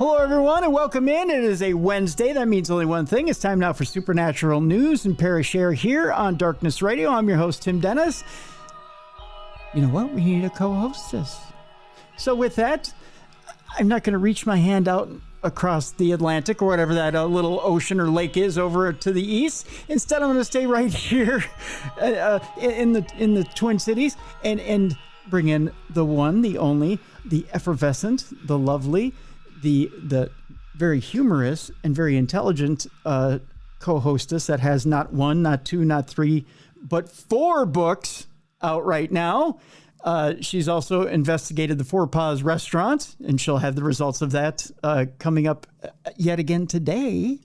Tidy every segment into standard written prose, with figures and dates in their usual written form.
Hello, everyone, and welcome in. It is a Wednesday. That means only one thing. It's time now for Supernatural News and Parashare here on Darkness Radio. I'm your host, Tim Dennis. You know what? We need a co-hostess. So with that, I'm not going to reach my hand out across the Atlantic or whatever that little ocean or lake is over to the east. Instead, I'm going to stay right here in the Twin Cities and bring in the one, the only, the effervescent, the lovely, the very humorous and very intelligent co-hostess that has not one, not two, not three, but 4 books out right now. She's also investigated the Four Paws restaurant, and she'll have the results of that coming up yet again today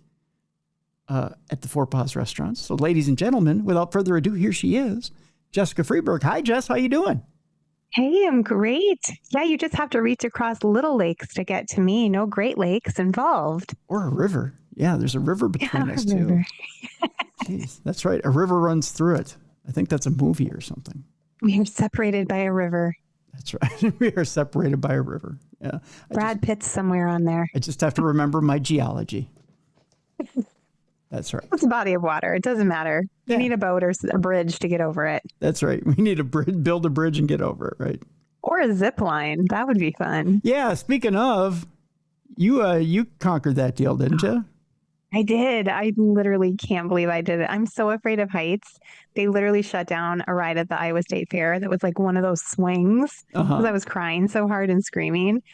at the Four Paws restaurant. So, ladies and gentlemen, without further ado, here she is, Jessica Freeburg. Hi, Jess. How you doing? Hey, I'm great. Yeah, you just have to reach across little lakes to get to me. No Great Lakes involved. Or a river. Yeah, there's a river between us, too. Jeez, that's right. A river runs through it. I think that's a movie or something. We are separated by a river. That's right. We are separated by a river. Yeah. Brad Pitt's somewhere on there. I just have to remember my geology. That's right. It's a body of water. It doesn't matter. You need a boat or a bridge to get over it. That's right. We need build a bridge and get over it, right? Or a zip line. That would be fun. Yeah. Speaking of, you conquered that deal, didn't you? I did. I literally can't believe I did it. I'm so afraid of heights. They literally shut down a ride at the Iowa State Fair that was like one of those swings because I was crying so hard and screaming.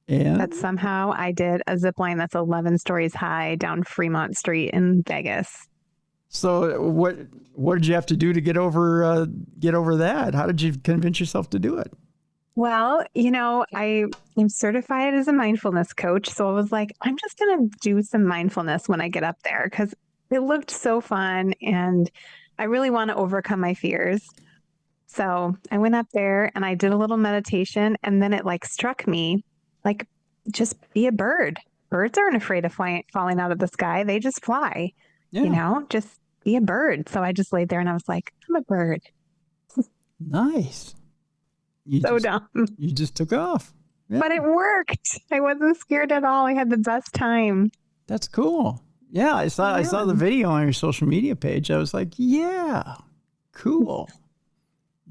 And But somehow I did a zip line that's 11 stories high down Fremont Street in Vegas. So what did you have to do to get over that? How did you convince yourself to do it? Well, I am certified as a mindfulness coach. So I was like, I'm just going to do some mindfulness when I get up there because it looked so fun and I really want to overcome my fears. So I went up there and I did a little meditation and then it struck me, just be a bird. Birds aren't afraid of falling out of the sky. They just fly, just be a bird. So I just laid there and I was like, I'm a bird. Nice. Dumb. You just took off. Yeah. But it worked. I wasn't scared at all. I had the best time. That's cool. Yeah, I saw the video on your social media page. I was like, yeah, cool.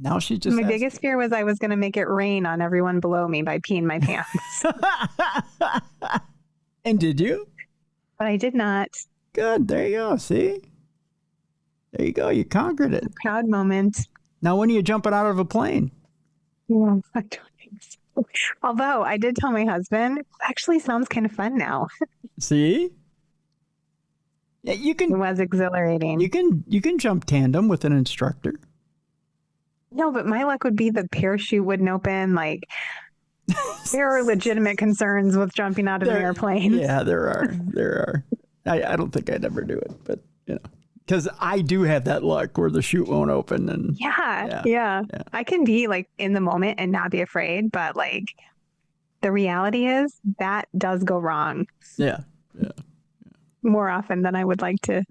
Now she just My biggest fear was I was going to make it rain on everyone below me by peeing my pants. And did you? But I did not. Good. There you go. See? There you go. You conquered it. A proud moment. Now, when are you jumping out of a plane? Yeah, I don't think so. Although I did tell my husband, it actually sounds kind of fun now. See? Yeah, you can. It was exhilarating. You can jump tandem with an instructor. No, but my luck would be the parachute wouldn't open. There are legitimate concerns with jumping out of an airplane. Yeah, there are. I don't think I'd ever do it, but because I do have that luck where the chute won't open. And yeah. I can be in the moment and not be afraid, but the reality is that does go wrong. Yeah. More often than I would like to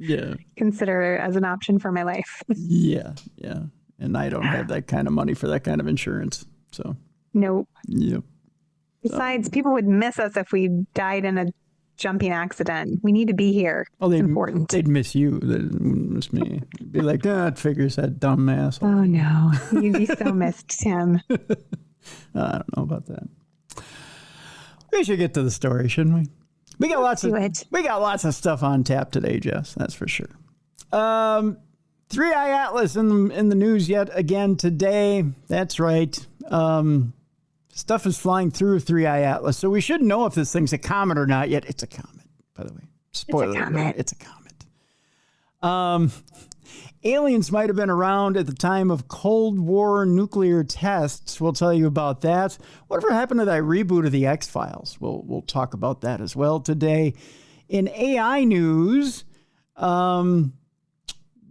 consider as an option for my life. Yeah. And I don't have that kind of money for that kind of insurance. So. Nope. Yep. Besides, people would miss us if we died in a jumping accident. We need to be here. Oh, it's important. They'd miss you. They'd miss me. It'd be like, it figures, that dumb asshole. Oh, no. You'd be so missed, Tim. I don't know about that. We should get to the story, shouldn't we? We got lots of stuff on tap today, Jess. That's for sure. 3i Atlas in the news yet again today. That's right. Stuff is flying through 3i Atlas, so we should know if this thing's a comet or not yet. It's a comet, by the way. Spoiler alert. It's a comet. Aliens might have been around at the time of Cold War nuclear tests. We'll tell you about that. Whatever happened to that reboot of the X-Files? We'll talk about that as well today. In AI news,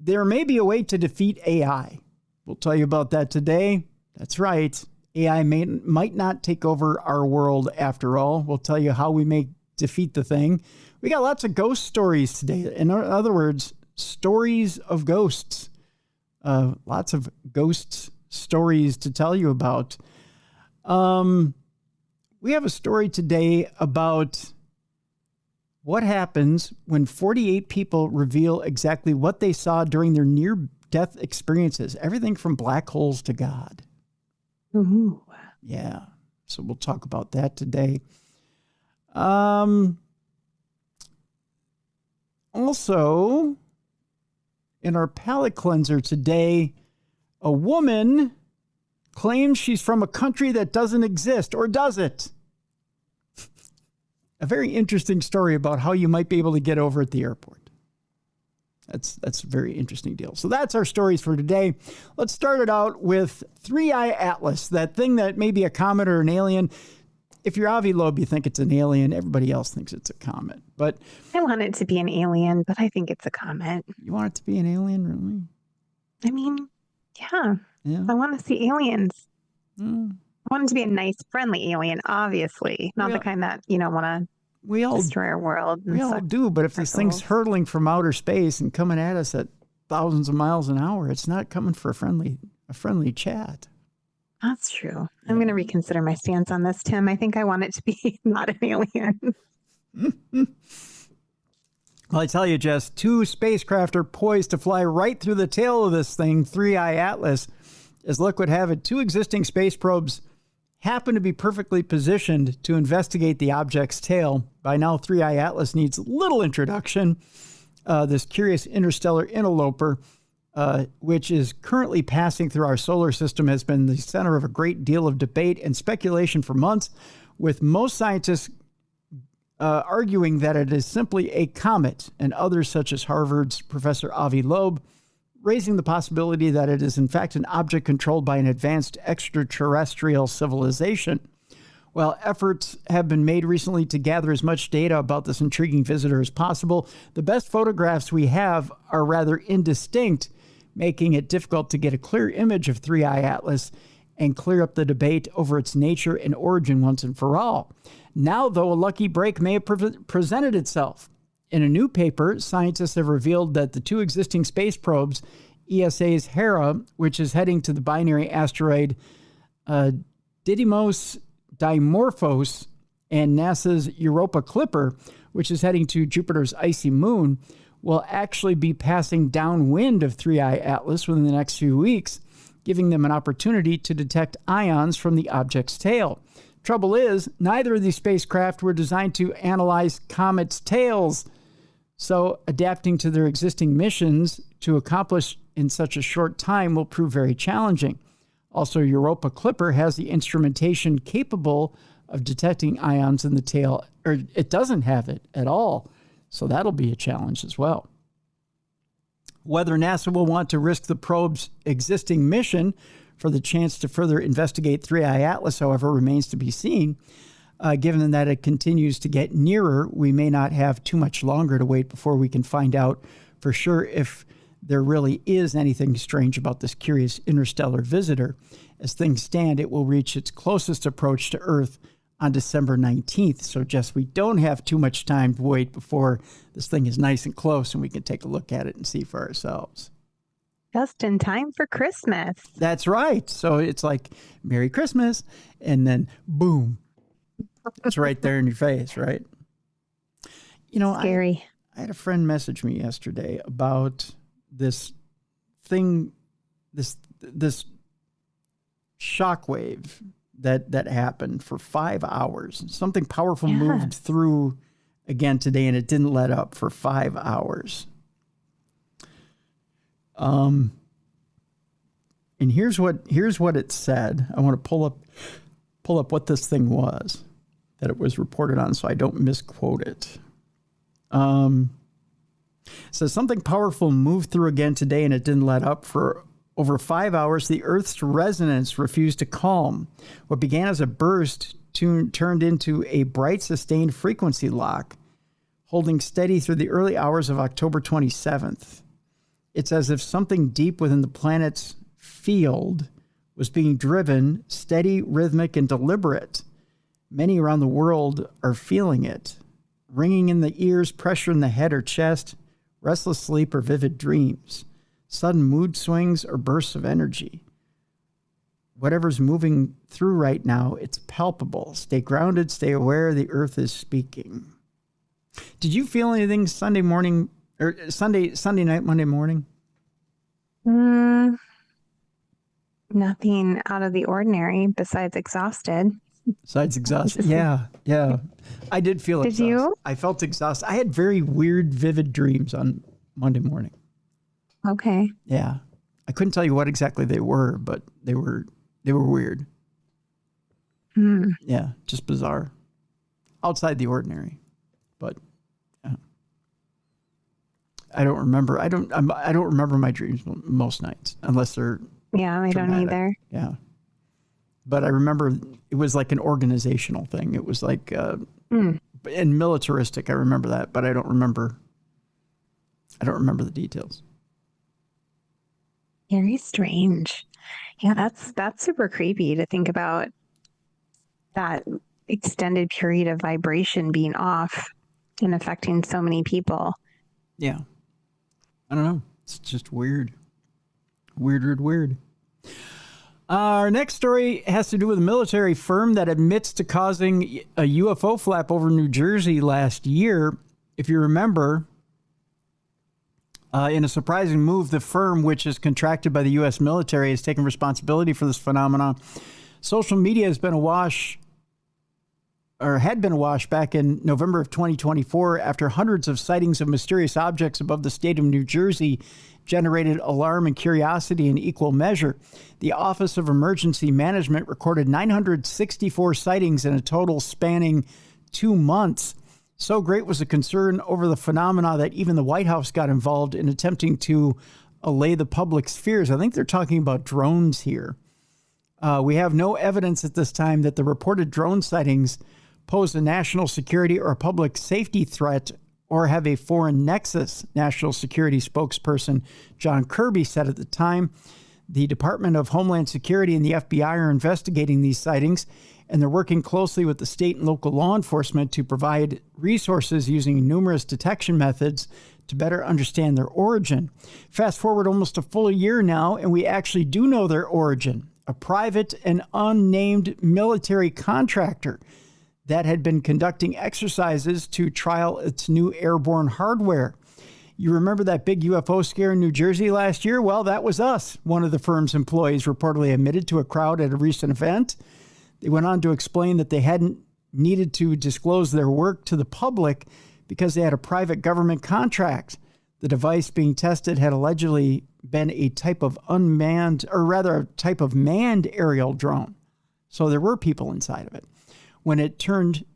there may be a way to defeat AI. We'll tell you about that today. That's right. AI might not take over our world after all. We'll tell you how we may defeat the thing. We got lots of ghost stories today. In other words, stories of ghosts. Lots of ghost stories to tell you about. We have a story today about what happens when 48 people reveal exactly what they saw during their near-death experiences. Everything from black holes to God. Ooh. Yeah. So we'll talk about that today. Also, in our palate cleanser today, a woman claims she's from a country that doesn't exist, or does it? A very interesting story about how you might be able to get over at the airport. That's a very interesting deal. So that's our stories for today. Let's start it out with 3i Atlas, that thing that may be a comet or an alien. If you're Avi Loeb, you think it's an alien. Everybody else thinks it's a comet. But I want it to be an alien, but I think it's a comet. You want it to be an alien, really? I mean, yeah. I want to see aliens. I want it to be a nice, friendly alien, obviously. Not the kind that, want to destroy our world. We all do, but if this thing's hurtling from outer space and coming at us at thousands of miles an hour, it's not coming for a friendly chat. That's true. I'm going to reconsider my stance on this, Tim. I think I want it to be not an alien. Well, I tell you, Jess, 2 spacecraft are poised to fly right through the tail of this thing, 3i Atlas. As luck would have it, 2 existing space probes happen to be perfectly positioned to investigate the object's tail. By now, 3i Atlas needs little introduction. This curious interstellar interloper, which is currently passing through our solar system, has been the center of a great deal of debate and speculation for months, with most scientists arguing that it is simply a comet, and others, such as Harvard's Professor Avi Loeb, raising the possibility that it is in fact an object controlled by an advanced extraterrestrial civilization. While efforts have been made recently to gather as much data about this intriguing visitor as possible, the best photographs we have are rather indistinct, making it difficult to get a clear image of 3i Atlas and clear up the debate over its nature and origin once and for all. Now, though, a lucky break may have presented itself. In a new paper, scientists have revealed that the 2 existing space probes, ESA's Hera, which is heading to the binary asteroid Didymos Dimorphos, and NASA's Europa Clipper, which is heading to Jupiter's icy moon, will actually be passing downwind of 3i Atlas within the next few weeks, giving them an opportunity to detect ions from the object's tail. Trouble is, neither of these spacecraft were designed to analyze comets' tails, so adapting to their existing missions to accomplish in such a short time will prove very challenging. Also, Europa Clipper has the instrumentation capable of detecting ions in the tail, or it doesn't have it at all, so that'll be a challenge as well. Whether NASA will want to risk the probe's existing mission for the chance to further investigate 3i Atlas, however, remains to be seen. Given that it continues to get nearer, we may not have too much longer to wait before we can find out for sure if there really is anything strange about this curious interstellar visitor. As things stand, it will reach its closest approach to Earth on December 19th. So, Jess, we don't have too much time to wait before this thing is nice and close and we can take a look at it and see for ourselves. Just in time for Christmas. That's right. So it's like, Merry Christmas, and then boom. It's right there in your face, right? Scary. I had a friend message me yesterday about this thing, this shockwave that happened for 5 hours. Something powerful moved through again today, and it didn't let up for 5 hours. And here's what it said. I want to pull up what this thing was that it was reported on, so I don't misquote it. So something powerful moved through again today, and it didn't let up for over 5 hours. The Earth's resonance refused to calm. What began as a burst turned into a bright, sustained frequency lock, holding steady through the early hours of October 27th. It's as if something deep within the planet's field was being driven, steady, rhythmic, and deliberate. Many around the world are feeling it. Ringing in the ears, pressure in the head or chest, restless sleep or vivid dreams, sudden mood swings or bursts of energy. whatever's moving through right now, it's palpable. Stay grounded, stay aware. The earth is speaking. Did you feel anything Sunday morning or Sunday night, Monday morning? Nothing out of the ordinary besides exhausted. Besides exhausted. Yeah. I did feel exhausted. Did you? I felt exhausted. I had very weird, vivid dreams on Monday morning. Okay. Yeah. I couldn't tell you what exactly they were, but they were weird. Yeah, just bizarre. Outside the ordinary. But yeah. I don't remember. I don't remember my dreams most nights unless they're I don't either. Yeah. But I remember it was like an organizational thing. It was like and militaristic. I remember that, but I don't remember the details. Very strange. Yeah, that's super creepy to think about, that extended period of vibration being off and affecting so many people. Yeah. I don't know. It's just weird. Weird. Our next story has to do with a military firm that admits to causing a UFO flap over New Jersey last year. If you remember, in a surprising move, the firm, which is contracted by the U.S. military, has taken responsibility for this phenomenon. Social media has been awash, or had been awash back in November of 2024 after hundreds of sightings of mysterious objects above the state of New Jersey generated alarm and curiosity in equal measure. The Office of Emergency Management recorded 964 sightings in a total spanning 2 months. So great was the concern over the phenomena that even the White House got involved in attempting to allay the public's fears. I think they're talking about drones here. We have no evidence at this time that the reported drone sightings pose a national security or public safety threat or have a foreign nexus, National Security spokesperson John Kirby said at the time. The Department of Homeland Security and the FBI are investigating these sightings, and they're working closely with the state and local law enforcement to provide resources using numerous detection methods to better understand their origin. Fast forward almost a full year now, and we actually do know their origin. A private and unnamed military contractor that had been conducting exercises to trial its new airborne hardware. You remember that big UFO scare in New Jersey last year? Well, that was us, one of the firm's employees reportedly admitted to a crowd at a recent event. They went on to explain that they hadn't needed to disclose their work to the public because they had a private government contract. The device being tested had allegedly been a type of unmanned, or rather a type of manned aerial drone. So there were people inside of it. When it turned,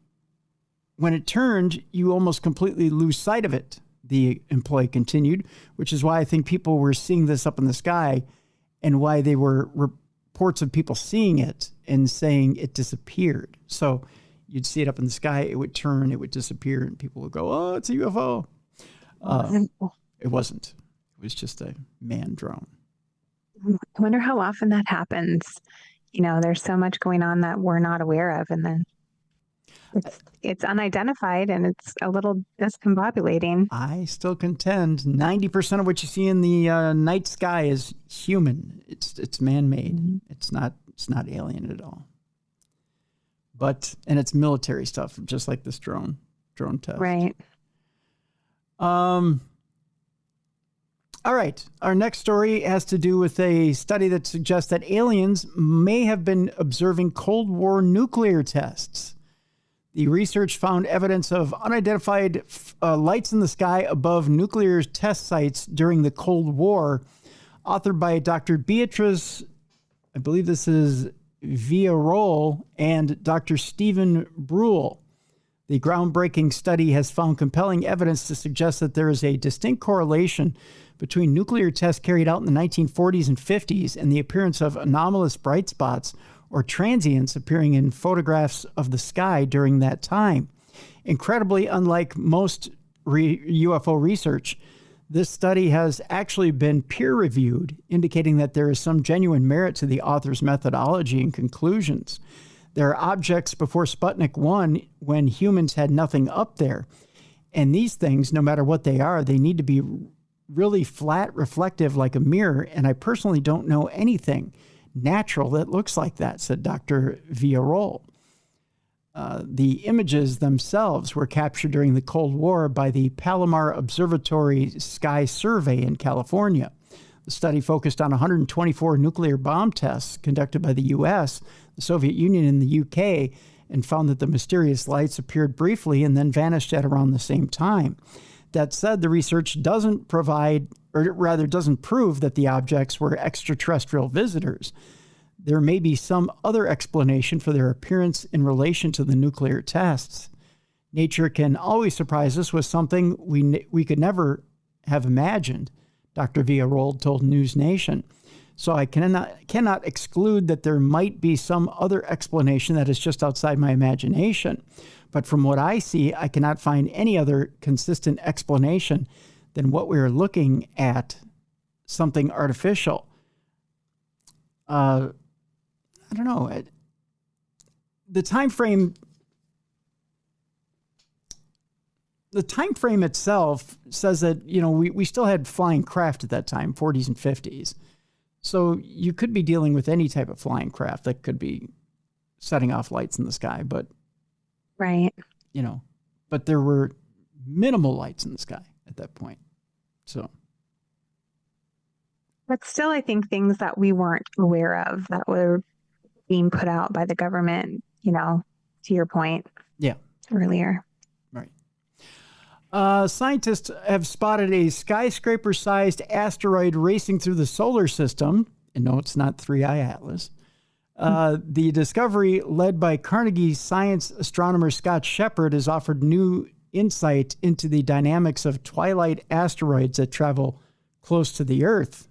you almost completely lose sight of it, the employee continued, which is why I think people were seeing this up in the sky and why they were reports of people seeing it and saying it disappeared. So you'd see it up in the sky, it would turn, it would disappear, and people would go, oh, it's a UFO. It wasn't. It was just a manned drone. I wonder how often that happens. You know, there's so much going on that we're not aware of, and then it's unidentified and it's a little discombobulating. I still contend 90% of what you see in the night sky is human. It's man-made. Mm-hmm. It's not alien at all. And it's military stuff, just like this drone test. Right. All right. Our next story has to do with a study that suggests that aliens may have been observing Cold War nuclear tests. The research found evidence of unidentified lights in the sky above nuclear test sites during the Cold War, authored by Dr. Beatrice, I believe this is Villarreal, and Dr. Stephen Brule. The groundbreaking study has found compelling evidence to suggest that there is a distinct correlation between nuclear tests carried out in the 1940s and 50s and the appearance of anomalous bright spots or transients appearing in photographs of the sky during that time. Incredibly, unlike most UFO research, this study has actually been peer-reviewed, indicating that there is some genuine merit to the author's methodology and conclusions. There are objects before Sputnik 1 when humans had nothing up there. And these things, no matter what they are, they need to be really flat, reflective like a mirror, and I personally don't know anything natural that looks like that, said Dr. Villarroel. The images themselves were captured during the Cold War by the Palomar Observatory Sky Survey in California. The study focused on 124 nuclear bomb tests conducted by the U.S., the Soviet Union, and the U.K., and found that the mysterious lights appeared briefly and then vanished at around the same time. That said, the research doesn't prove that the objects were extraterrestrial visitors. There may be some other explanation for their appearance in relation to the nuclear tests. Nature can always surprise us with something we could never have imagined, Dr. Villarroel told News Nation. So I cannot exclude that there might be some other explanation that is just outside my imagination. But from what I see, I cannot find any other consistent explanation than what we are looking at, something artificial. I don't know. The time frame itself says that, we still had flying craft at that time, 40s and 50s. So you could be dealing with any type of flying craft that could be setting off lights in the sky, but right. But there were minimal lights in the sky at that point. So. But still, I think things that we weren't aware of that were being put out by the government, to your point. Yeah. Earlier. Right. Scientists have spotted a skyscraper-sized asteroid racing through the solar system. And no, it's not 3I Atlas. The discovery, led by Carnegie Science astronomer Scott Shepard, has offered new insight into the dynamics of twilight asteroids that travel close to the Earth.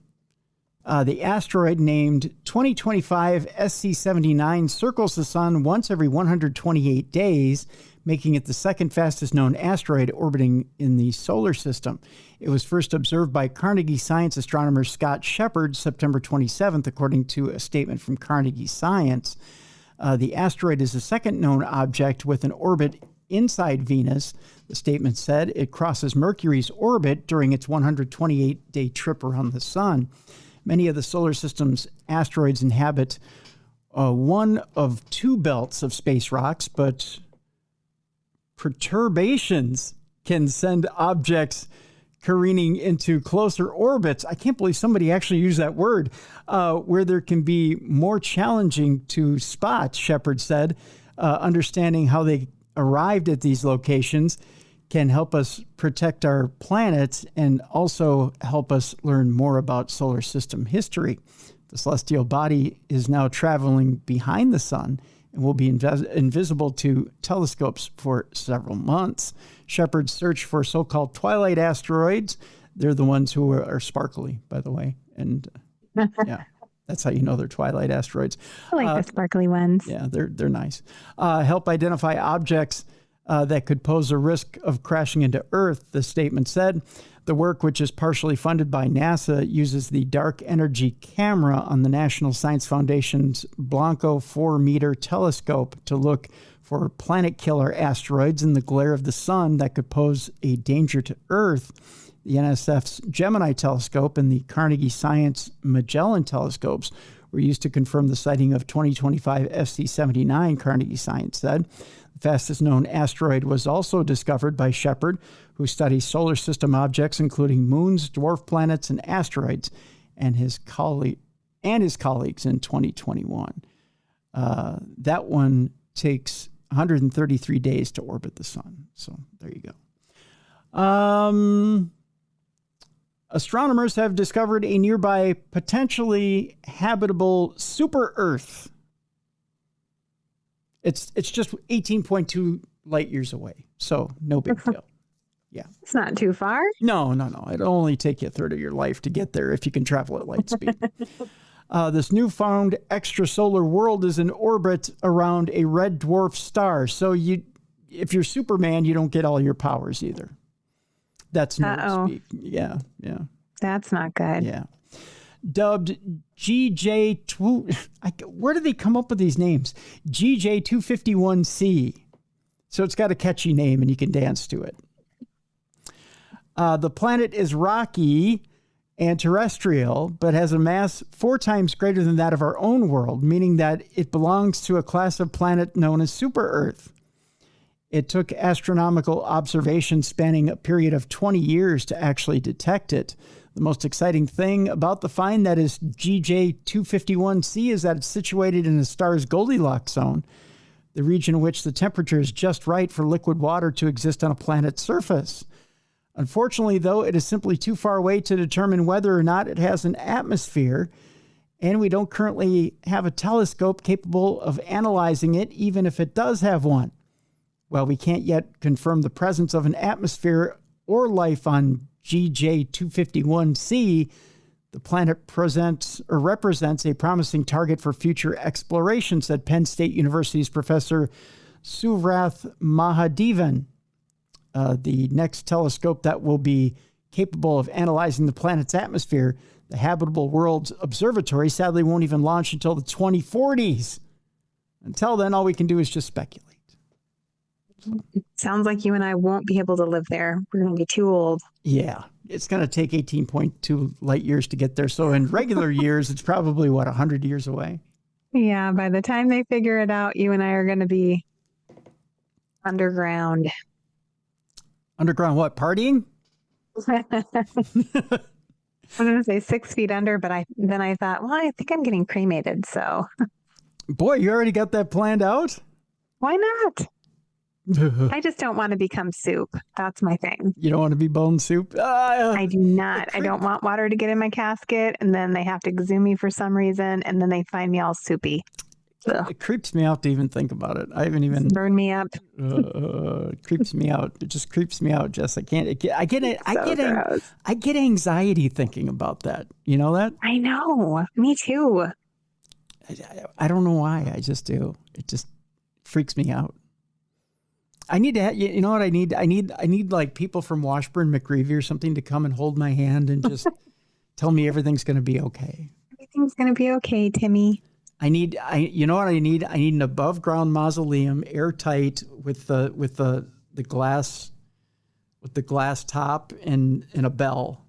The asteroid, named 2025 SC79, circles the sun once every 128 days, making it the second fastest known asteroid orbiting in the solar system. It was first observed by Carnegie Science astronomer Scott Shepard September 27th, according to a statement from Carnegie Science. The asteroid is the second known object with an orbit inside Venus. The statement said it crosses Mercury's orbit during its 128-day trip around the sun. Many of the solar system's asteroids inhabit one of two belts of space rocks, but perturbations can send objects careening into closer orbits. I can't believe somebody actually used that word, where there can be more challenging to spot, Shepard said. Understanding how they arrived at these locations can help us protect our planet and also help us learn more about solar system history. The celestial body is now traveling behind the sun and will be invisible to telescopes for several months. Shepard searched for so-called twilight asteroids. They're the ones who are sparkly, by the way. And yeah, that's how you know they're twilight asteroids. I like the sparkly ones. Yeah, they're nice. Help identify objects that could pose a risk of crashing into Earth, the statement said. The work, which is partially funded by NASA, uses the dark energy camera on the National Science Foundation's Blanco 4-meter telescope to look for planet-killer asteroids in the glare of the sun that could pose a danger to Earth. The NSF's Gemini telescope and the Carnegie Science Magellan telescopes were used to confirm the sighting of 2025 SC79, Carnegie Science said. The fastest known asteroid was also discovered by Shepard, who studies solar system objects, including moons, dwarf planets, and asteroids, and his colleagues in 2021. That one takes 133 days to orbit the sun. So there you go. Astronomers have discovered a nearby potentially habitable super Earth. It's just 18.2 light years away, so no big deal. Yeah. It's not too far. No. It'll only take you a third of your life to get there if you can travel at light speed. This newfound extrasolar world is in orbit around a red dwarf star. So if you're Superman, you don't get all your powers either. That's nerd speak. Yeah. That's not good. Yeah. Dubbed where do they come up with these names? GJ251c. So it's got a catchy name and you can dance to it. The planet is rocky, and terrestrial, but has a mass 4 times greater than that of our own world, meaning that it belongs to a class of planet known as super-Earth. It took astronomical observations spanning a period of 20 years to actually detect it. The most exciting thing about the find that is GJ251c is that it's situated in the star's Goldilocks zone, the region in which the temperature is just right for liquid water to exist on a planet's surface. Unfortunately, though, it is simply too far away to determine whether or not it has an atmosphere, and we don't currently have a telescope capable of analyzing it, even if it does have one. While we can't yet confirm the presence of an atmosphere or life on GJ251c, the planet represents a promising target for future exploration, said Penn State University's Professor Suvrath Mahadevan. The next telescope that will be capable of analyzing the planet's atmosphere, the Habitable Worlds Observatory, sadly won't even launch until the 2040s. Until then, all we can do is just speculate. It sounds like you and I won't be able to live there. We're going to be too old. Yeah, it's going to take 18.2 light years to get there. So in regular years, it's probably, 100 years away? Yeah, by the time they figure it out, you and I are going to be underground. Underground what? Partying? I'm going to say 6 feet under, but then I thought, well, I think I'm getting cremated, so. Boy, you already got that planned out? Why not? I just don't want to become soup. That's my thing. You don't want to be bone soup? I do not. I don't want water to get in my casket, and then they have to exhume me for some reason, and then they find me all soupy. Ugh. It creeps me out to even think about it. I haven't even burn me up. It creeps me out. It just creeps me out, Jess. I can't. I get anxiety thinking about that. You know that? I know. Me too. I don't know why. I just do. It just freaks me out. I need to. You know what I need? I need like people from Washburn McGreevy or something to come and hold my hand and just tell me everything's going to be okay. Everything's going to be okay, Timmy. You know what I need? I need an above ground mausoleum, airtight with the glass top and a bell.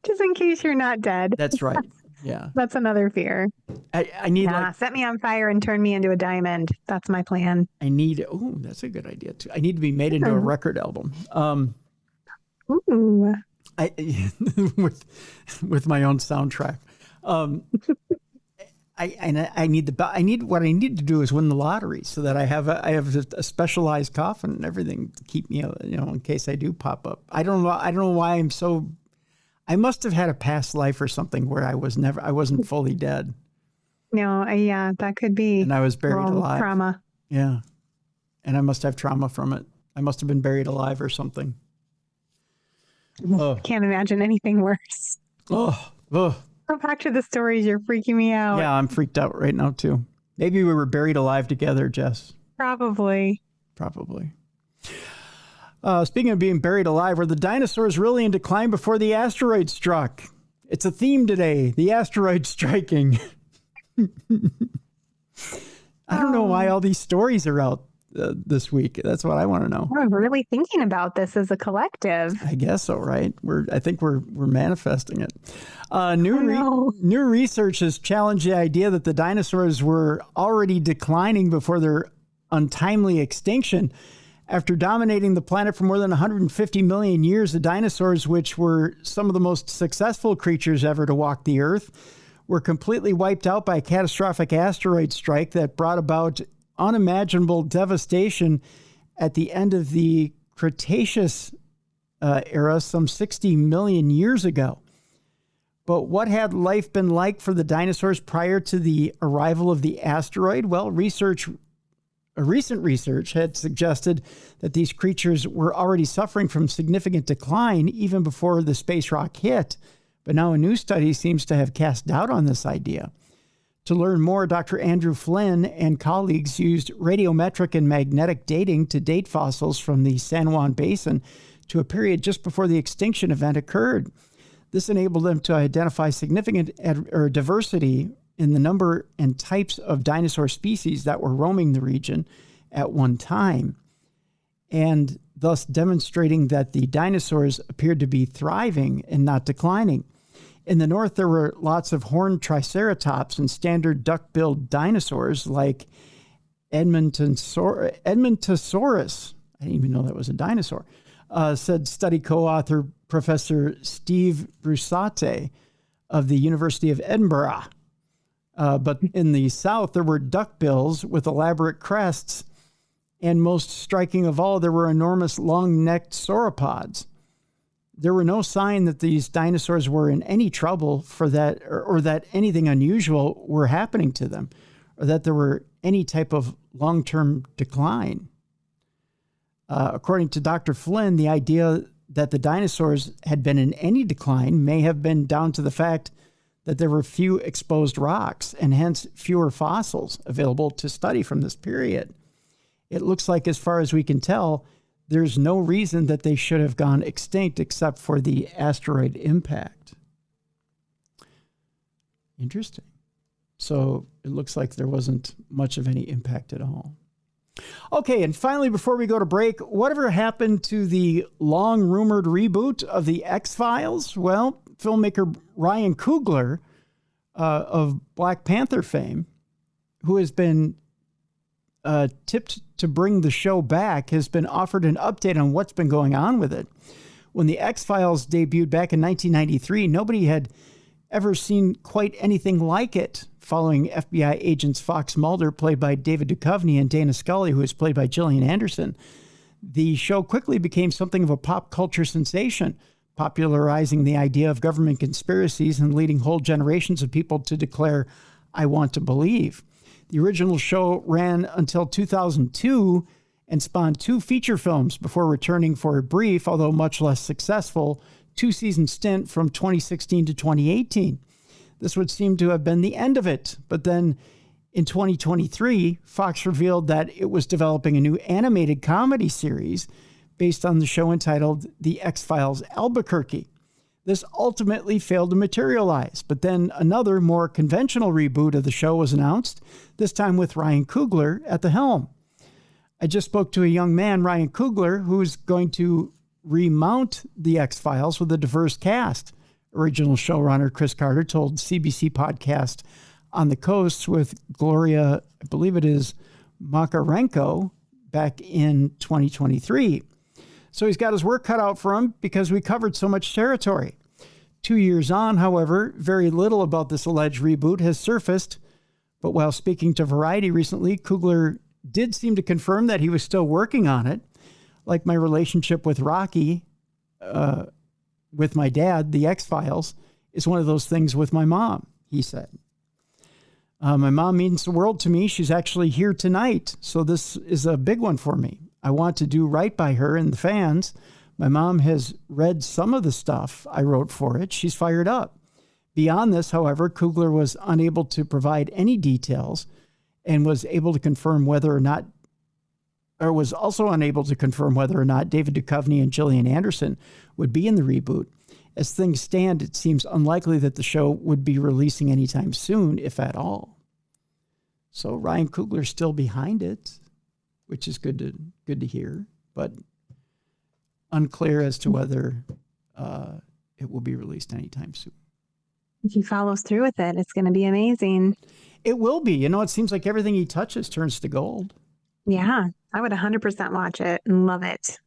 Just in case you're not dead. That's right. Yeah. That's another fear. I need set me on fire and turn me into a diamond. That's my plan. That's a good idea too. I need to be made into a record album. Ooh. with my own soundtrack. I need what I need to do is win the lottery so that I have a specialized coffin and everything to keep me, in case I do pop up. I don't know why I'm so. I must have had a past life or something where I wasn't fully dead. No, yeah, that could be. And I was buried alive. Trauma. Yeah, and I must have trauma from it. I must have been buried alive or something. Oh. Can't imagine anything worse. Oh. Go back to the stories. You're freaking me out. Yeah, I'm freaked out right now, too. Maybe we were buried alive together, Jess. Probably. Speaking of being buried alive, were the dinosaurs really in decline before the asteroid struck? It's a theme today, the asteroid striking. I don't know why all these stories are out this week. That's what I want to know. We're really thinking about this as a collective. I guess so, right? I think we're manifesting it. New research has challenged the idea that the dinosaurs were already declining before their untimely extinction. After dominating the planet for more than 150 million years, the dinosaurs, which were some of the most successful creatures ever to walk the Earth, were completely wiped out by a catastrophic asteroid strike that brought about unimaginable devastation at the end of the Cretaceous era some 60 million years ago. But what had life been like for the dinosaurs prior to the arrival of the asteroid? Well, recent research had suggested that these creatures were already suffering from significant decline even before the space rock hit. But now a new study seems to have cast doubt on this idea. To learn more, Dr. Andrew Flynn and colleagues used radiometric and magnetic dating to date fossils from the San Juan Basin to a period just before the extinction event occurred. This enabled them to identify significant diversity in the number and types of dinosaur species that were roaming the region at one time. And thus demonstrating that the dinosaurs appeared to be thriving and not declining. In the north, there were lots of horned triceratops and standard duck-billed dinosaurs like Edmontosaurus. I didn't even know that was a dinosaur, said study co-author Professor Steve Brusate of the University of Edinburgh. But in the south, there were duckbills with elaborate crests, and most striking of all, there were enormous long-necked sauropods. There were no sign that these dinosaurs were in any trouble for that, or that anything unusual were happening to them, or that there were any type of long-term decline. According to Dr. Flynn, the idea that the dinosaurs had been in any decline may have been down to the fact that there were few exposed rocks and hence fewer fossils available to study from this period. It looks like, as far as we can tell, there's no reason that they should have gone extinct except for the asteroid impact. Interesting. So it looks like there wasn't much of any impact at all. Okay, and finally, before we go to break, whatever happened to the long-rumored reboot of The X-Files? Well, filmmaker Ryan Coogler of Black Panther fame, who has been tipped to bring the show back, has been offered an update on what's been going on with it. When The X-Files debuted back in 1993, nobody had ever seen quite anything like it, following FBI agents Fox Mulder, played by David Duchovny, and Dana Scully, who is played by Gillian Anderson. The show quickly became something of a pop culture sensation, popularizing the idea of government conspiracies and leading whole generations of people to declare, "I want to believe." The original show ran until 2002 and spawned 2 feature films before returning for a brief, although much less successful, 2-season stint from 2016 to 2018. This would seem to have been the end of it. But then in 2023, Fox revealed that it was developing a new animated comedy series based on the show entitled The X-Files Albuquerque. This ultimately failed to materialize, but then another, more conventional reboot of the show was announced, this time with Ryan Coogler at the helm. I just spoke to a young man, Ryan Coogler, who is going to remount The X-Files with a diverse cast. Original showrunner Chris Carter told CBC podcast On the Coast with Gloria, I believe it is, Makarenko, back in 2023. So he's got his work cut out for him because we covered so much territory. 2 years on, however, very little about this alleged reboot has surfaced. But while speaking to Variety recently, Coogler did seem to confirm that he was still working on it. Like my relationship with Rocky, with my dad, The X-Files is one of those things with my mom, he said. My mom means the world to me. She's actually here tonight. So this is a big one for me. I want to do right by her and the fans. My mom has read some of the stuff I wrote for it. She's fired up. Beyond this, however, Coogler was unable to provide any details and was able to confirm whether or not, or was also unable to confirm whether or not David Duchovny and Gillian Anderson would be in the reboot. As things stand, it seems unlikely that the show would be releasing anytime soon, if at all. So Ryan Coogler's still behind it, which is good to hear, but unclear as to whether it will be released anytime soon. If he follows through with it, it's going to be amazing. It will be. You know, it seems like everything he touches turns to gold. Yeah, I would 100% watch it and love it.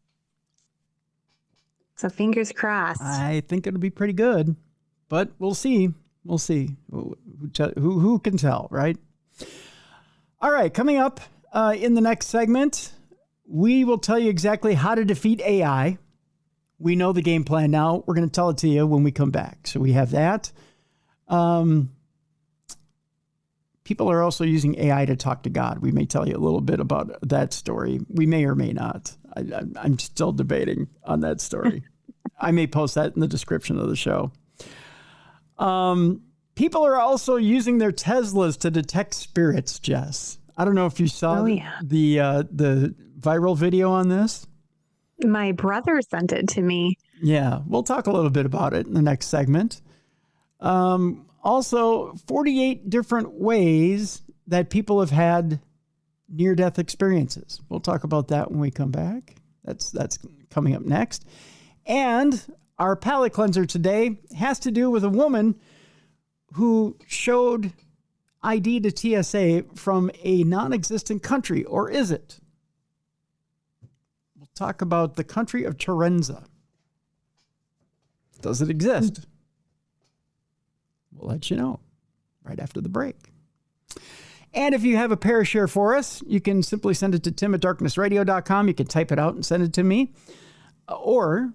So fingers crossed. I think it'll be pretty good, but we'll see. We'll see. Who can tell, right? All right, coming up in the next segment, we will tell you exactly how to defeat AI. We know the game plan now. We're going to tell it to you when we come back. So we have that. People are also using AI to talk to God. We may tell you a little bit about that story. We may or may not. I'm still debating on that story. I may post that in the description of the show. People are also using their Teslas to detect spirits, Jess. I don't know if you saw the viral video on this. My brother sent it to me. Yeah, we'll talk a little bit about it in the next segment. Also, 48 different ways that people have had near-death experiences. We'll talk about that when we come back. That's coming up next. And our palate cleanser today has to do with a woman who showed ID to TSA from a non-existent country, or is it? We'll talk about the country of Terenza. Does it exist? We'll let you know right after the break. And if you have a Parashare for us, you can simply send it to tim@darknessradio.com. You can type it out and send it to me. Or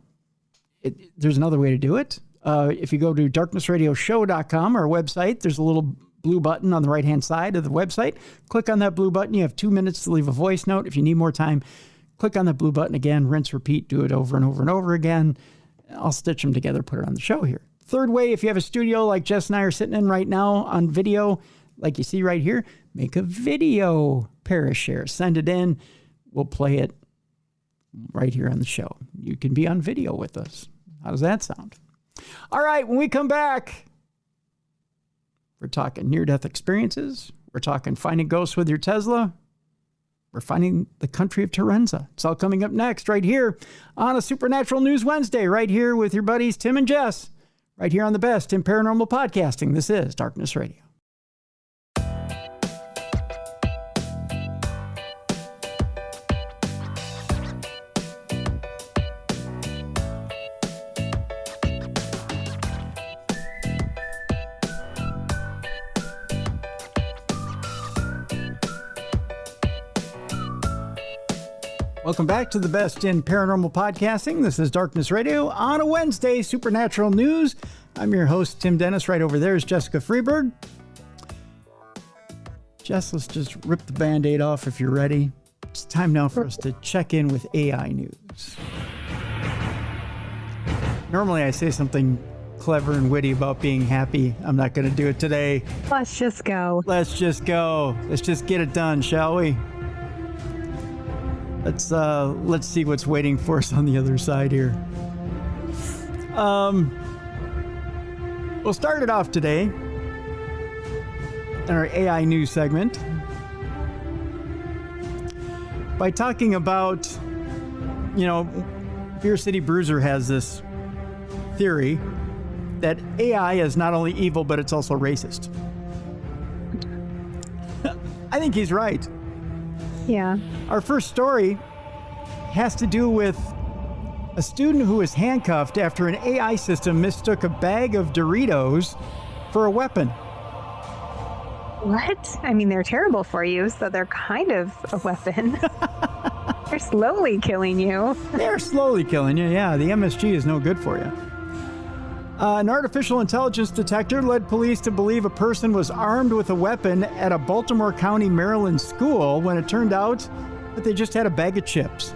there's another way to do it. If you go to darknessradioshow.com, our website, there's a little blue button on the right-hand side of the website. Click on that blue button. You have 2 minutes to leave a voice note. If you need more time, click on that blue button again, rinse, repeat, do it over and over and over again. I'll stitch them together, put it on the show here. Third way, if you have a studio like Jess and I are sitting in right now on video, like you see right here, make a video Parashare. Send it in. We'll play it right here on the show. You can be on video with us. How does that sound? All right, when we come back, we're talking near-death experiences. We're talking finding ghosts with your Tesla. We're finding the country of Terenza. It's all coming up next right here on a Supernatural News Wednesday, right here with your buddies Tim and Jess, right here on the best in paranormal podcasting. This is Darkness Radio. Welcome back to the best in paranormal podcasting. This is Darkness Radio on a Wednesday, Supernatural News. I'm your host, Tim Dennis. Right over there is Jessica Freeburg. Jess, let's just rip the Band-Aid off if you're ready. It's time now for us to check in with AI news. Normally I say something clever and witty about being happy. I'm not going to do it today. Let's just go. Let's just go. Let's just get it done, shall we? Let's see what's waiting for us on the other side here. We'll start it off today in our AI news segment by talking about, Beer City Bruiser has this theory that AI is not only evil, but it's also racist. I think he's right. Yeah. Our first story has to do with a student who was handcuffed after an AI system mistook a bag of Doritos for a weapon. What? I mean, they're terrible for you, so they're kind of a weapon. They're slowly killing you. They're slowly killing you, yeah. The MSG is no good for you. An artificial intelligence detector led police to believe a person was armed with a weapon at a Baltimore County, Maryland school when it turned out that they just had a bag of chips.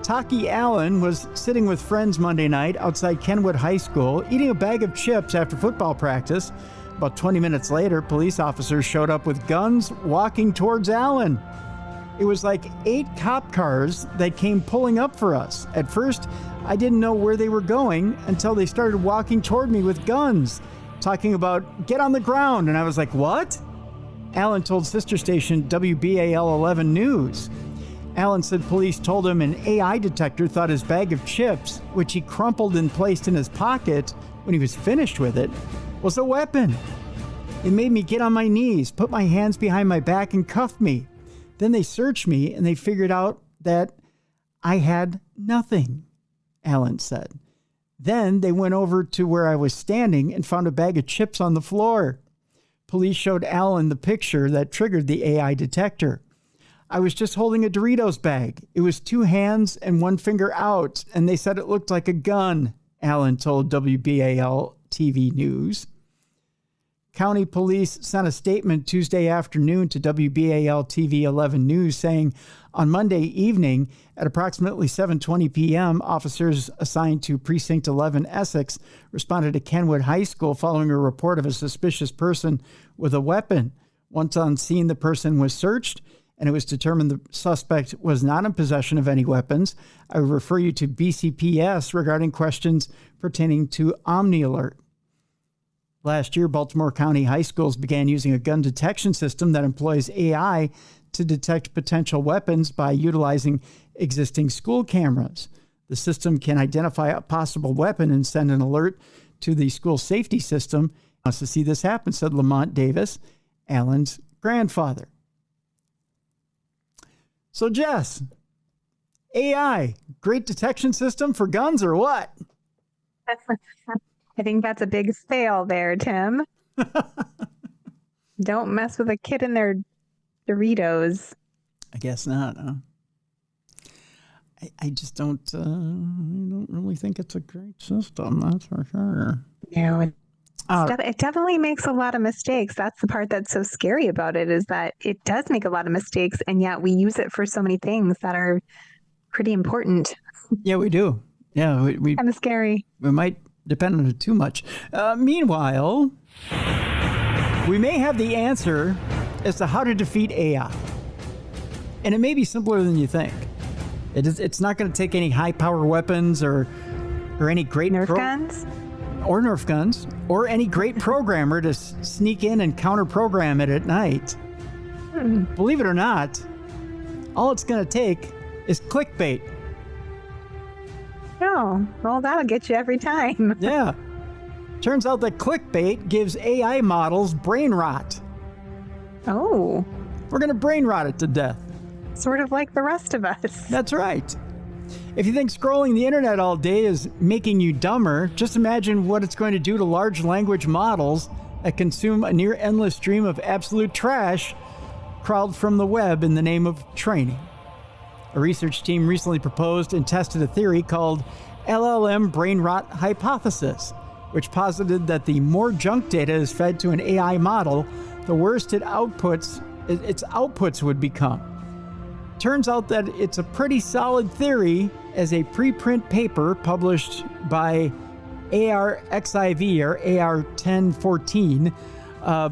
Taki Allen was sitting with friends Monday night outside Kenwood High School, eating a bag of chips after football practice. About 20 minutes later, police officers showed up with guns walking towards Allen. It was like 8 cop cars that came pulling up for us. At first, I didn't know where they were going until they started walking toward me with guns, talking about, get on the ground. And I was like, what? Allen told sister station WBAL 11 News. Allen said police told him an AI detector thought his bag of chips, which he crumpled and placed in his pocket when he was finished with it, was a weapon. It made me get on my knees, put my hands behind my back, and cuff me. Then they searched me and they figured out that I had nothing, Allen said. Then they went over to where I was standing and found a bag of chips on the floor. Police showed Allen the picture that triggered the AI detector. I was just holding a Doritos bag. It was 2 hands and 1 finger out, and they said it looked like a gun, Allen told WBAL TV News. County police sent a statement Tuesday afternoon to WBAL TV 11 News saying on Monday evening at approximately 7:20 p.m., officers assigned to Precinct 11 Essex responded to Kenwood High School following a report of a suspicious person with a weapon. Once on scene, the person was searched and it was determined the suspect was not in possession of any weapons. I would refer you to BCPS regarding questions pertaining to Omni Alert. Last year, Baltimore County high schools began using a gun detection system that employs AI to detect potential weapons by utilizing existing school cameras. The system can identify a possible weapon and send an alert to the school safety system. Wants to see this happen, said Lamont Davis, Alan's grandfather. So, Jess, AI, great detection system for guns or what? I think that's a big fail there, Tim. Don't mess with a kid in their Doritos. I guess not, huh? I just don't really think it's a great system, that's for sure. No, it definitely makes a lot of mistakes. That's the part that's so scary about it, is that it does make a lot of mistakes, and yet we use it for so many things that are pretty important. Yeah, we do. Yeah, we kind of scary. We might depend on it too much. Meanwhile, we may have the answer as to how to defeat AI. And it may be simpler than you think. It's not going to take any high-power weapons or any great Nerf guns? Or Nerf guns, or any great programmer to sneak in and counter-program it at night. Believe it or not, all it's going to take is clickbait. Oh, well, that'll get you every time. Yeah. Turns out that clickbait gives AI models brain rot. Oh. We're going to brain rot it to death. Sort of like the rest of us. That's right. If you think scrolling the internet all day is making you dumber, just imagine what it's going to do to large language models that consume a near endless stream of absolute trash crawled from the web in the name of training. A research team recently proposed and tested a theory called LLM brain rot hypothesis, which posited that the more junk data is fed to an AI model, the worse its outputs would become. Turns out that it's a pretty solid theory, as a preprint paper published by ARXIV or AR1014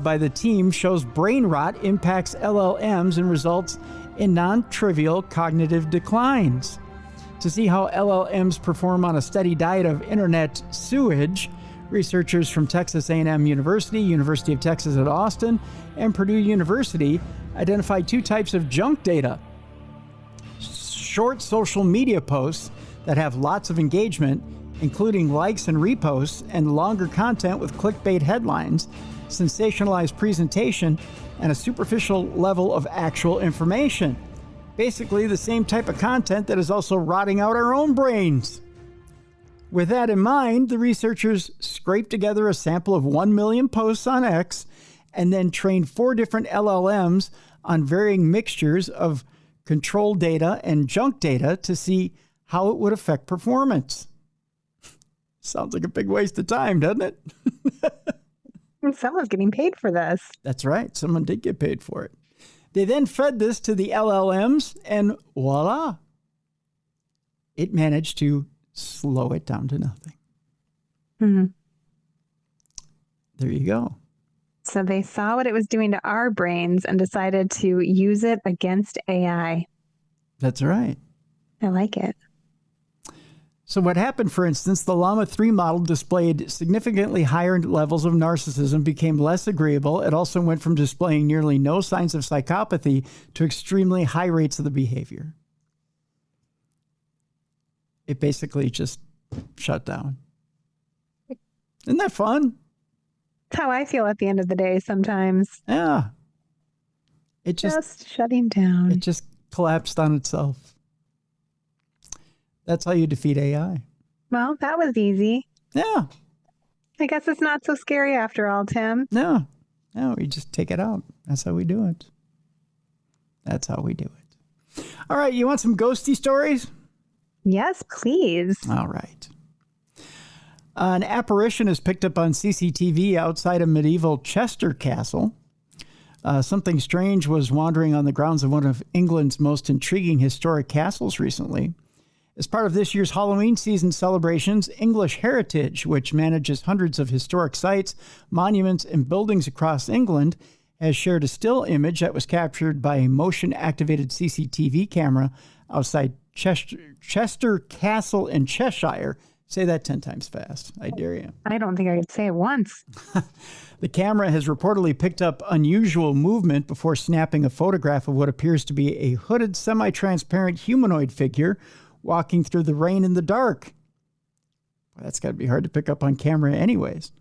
by the team shows brain rot impacts LLMs and results in non-trivial cognitive declines. To see how LLMs perform on a steady diet of internet sewage, researchers from Texas A&M University, University of Texas at Austin, and Purdue University identified two types of junk data. Short social media posts that have lots of engagement, including likes and reposts, and longer content with clickbait headlines, sensationalized presentation, and a superficial level of actual information. Basically, the same type of content that is also rotting out our own brains. With that in mind, the researchers scraped together a sample of 1 million posts on X and then trained 4 different LLMs on varying mixtures of control data and junk data to see how it would affect performance. Sounds like a big waste of time, doesn't it? Someone's getting paid for this. That's right. Someone did get paid for it. They then fed this to the LLMs, and voila, it managed to slow it down to nothing. Mm-hmm. There you go. So they saw what it was doing to our brains and decided to use it against AI. That's right. I like it. So what happened, for instance, the Llama 3 model displayed significantly higher levels of narcissism, became less agreeable. It also went from displaying nearly no signs of psychopathy to extremely high rates of the behavior. It basically just shut down. Isn't that fun? That's how I feel at the end of the day sometimes. Yeah. It just shutting down. It just collapsed on itself. That's how you defeat AI. Well, that was easy. Yeah. I guess it's not so scary after all, Tim. No, we just take it out. That's how we do it. That's how we do it. All right, you want some ghosty stories? Yes, please. All right. An apparition is picked up on CCTV outside a medieval Chester castle. Something strange was wandering on the grounds of one of England's most intriguing historic castles recently. As part of this year's Halloween season celebrations, English Heritage, which manages hundreds of historic sites, monuments, and buildings across England, has shared a still image that was captured by a motion-activated CCTV camera outside Chester Castle in Cheshire Say that 10 times fast. I dare you. I don't think I could say it once. The camera has reportedly picked up unusual movement before snapping a photograph of what appears to be a hooded, semi-transparent humanoid figure walking through the rain in the dark. Well, that's got to be hard to pick up on camera anyways.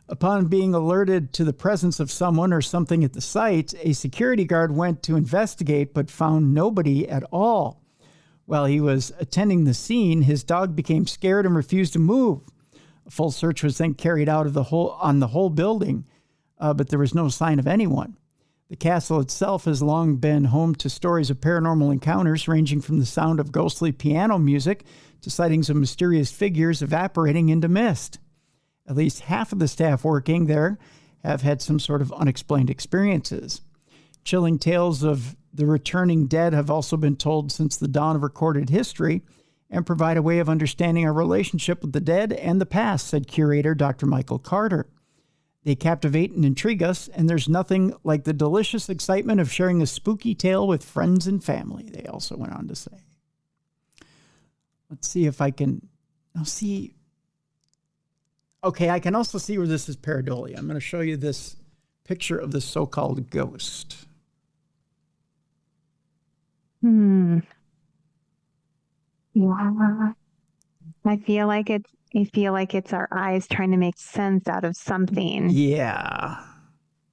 Upon being alerted to the presence of someone or something at the site, a security guard went to investigate but found nobody at all. While he was attending the scene, his dog became scared and refused to move. A full search was then carried out of the whole building, but there was no sign of anyone. The castle itself has long been home to stories of paranormal encounters ranging from the sound of ghostly piano music to sightings of mysterious figures evaporating into mist. At least half of the staff working there have had some sort of unexplained experiences. Chilling tales of the returning dead have also been told since the dawn of recorded history and provide a way of understanding our relationship with the dead and the past, said curator Dr. Michael Carter. They captivate and intrigue us, and there's nothing like the delicious excitement of sharing a spooky tale with friends and family, they also went on to say. Let's see if I can see. Okay, I can also see where this is pareidolia. I'm going to show you this picture of the so-called ghost. Yeah. I feel like it's our eyes trying to make sense out of something. Yeah.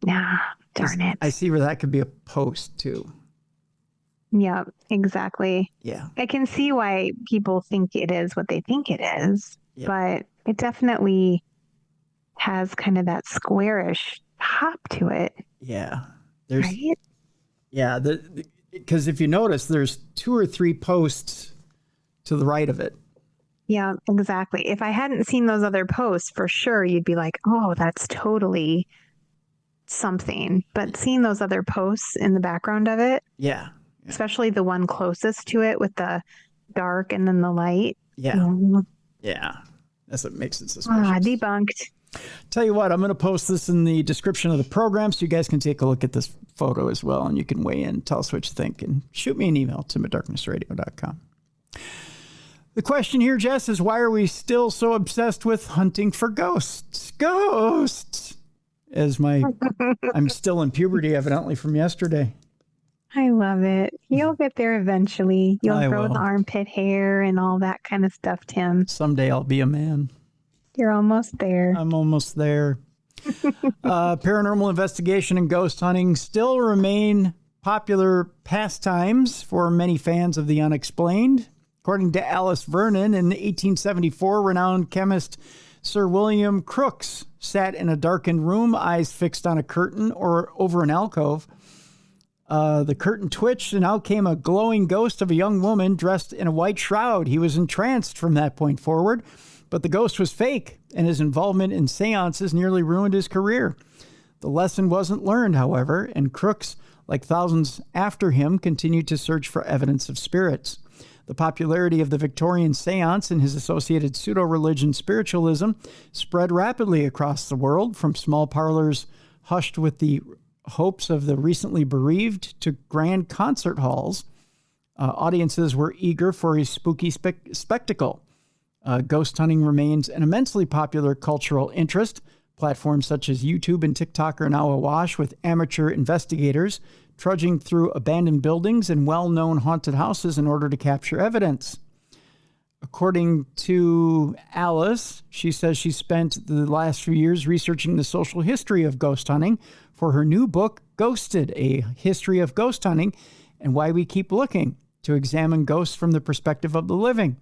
Darn it. I see where that could be a post too. Yeah, exactly. Yeah. I can see why people think it is what they think it is, but it definitely has kind of that squarish top to it. Yeah. Right? Yeah, because if you notice, there's 2 or 3 posts to the right of it. Yeah, exactly. If I hadn't seen those other posts, for sure, you'd be like, oh, that's totally something. But seeing those other posts in the background of it, especially the one closest to it with the dark and then the light. Yeah. That's what makes it suspicious. Debunked. Tell you what, I'm going to post this in the description of the program so you guys can take a look at this photo as well, and you can weigh in, tell us what you think, and shoot me an email, tim@darknessradio.com. The question here, Jess, is why are we still so obsessed with hunting for ghosts? Ghosts! I'm still in puberty, evidently, from yesterday. I love it. You'll get there eventually. You'll grow will. the armpit hair and all that kind of stuff, Tim. Someday I'll be a man. You're almost there. I'm almost there. Paranormal investigation and ghost hunting still remain popular pastimes for many fans of the unexplained. According to Alice Vernon, in 1874, renowned chemist Sir William Crookes sat in a darkened room, eyes fixed on a curtain or over an alcove. The curtain twitched, and out came a glowing ghost of a young woman dressed in a white shroud. He was entranced from that point forward, but the ghost was fake, and his involvement in seances nearly ruined his career. The lesson wasn't learned, however, and Crookes, like thousands after him, continued to search for evidence of spirits. The popularity of the Victorian seance and his associated pseudo-religion spiritualism spread rapidly across the world, from small parlors hushed with the hopes of the recently bereaved to grand concert halls. Audiences were eager for a spooky spectacle. Ghost hunting remains an immensely popular cultural interest. Platforms such as YouTube and TikTok are now awash with amateur investigators trudging through abandoned buildings and well-known haunted houses in order to capture evidence. According to Alice, she says she spent the last few years researching the social history of ghost hunting for her new book, Ghosted, A History of Ghost Hunting and Why We Keep Looking, to examine ghosts from the perspective of the living.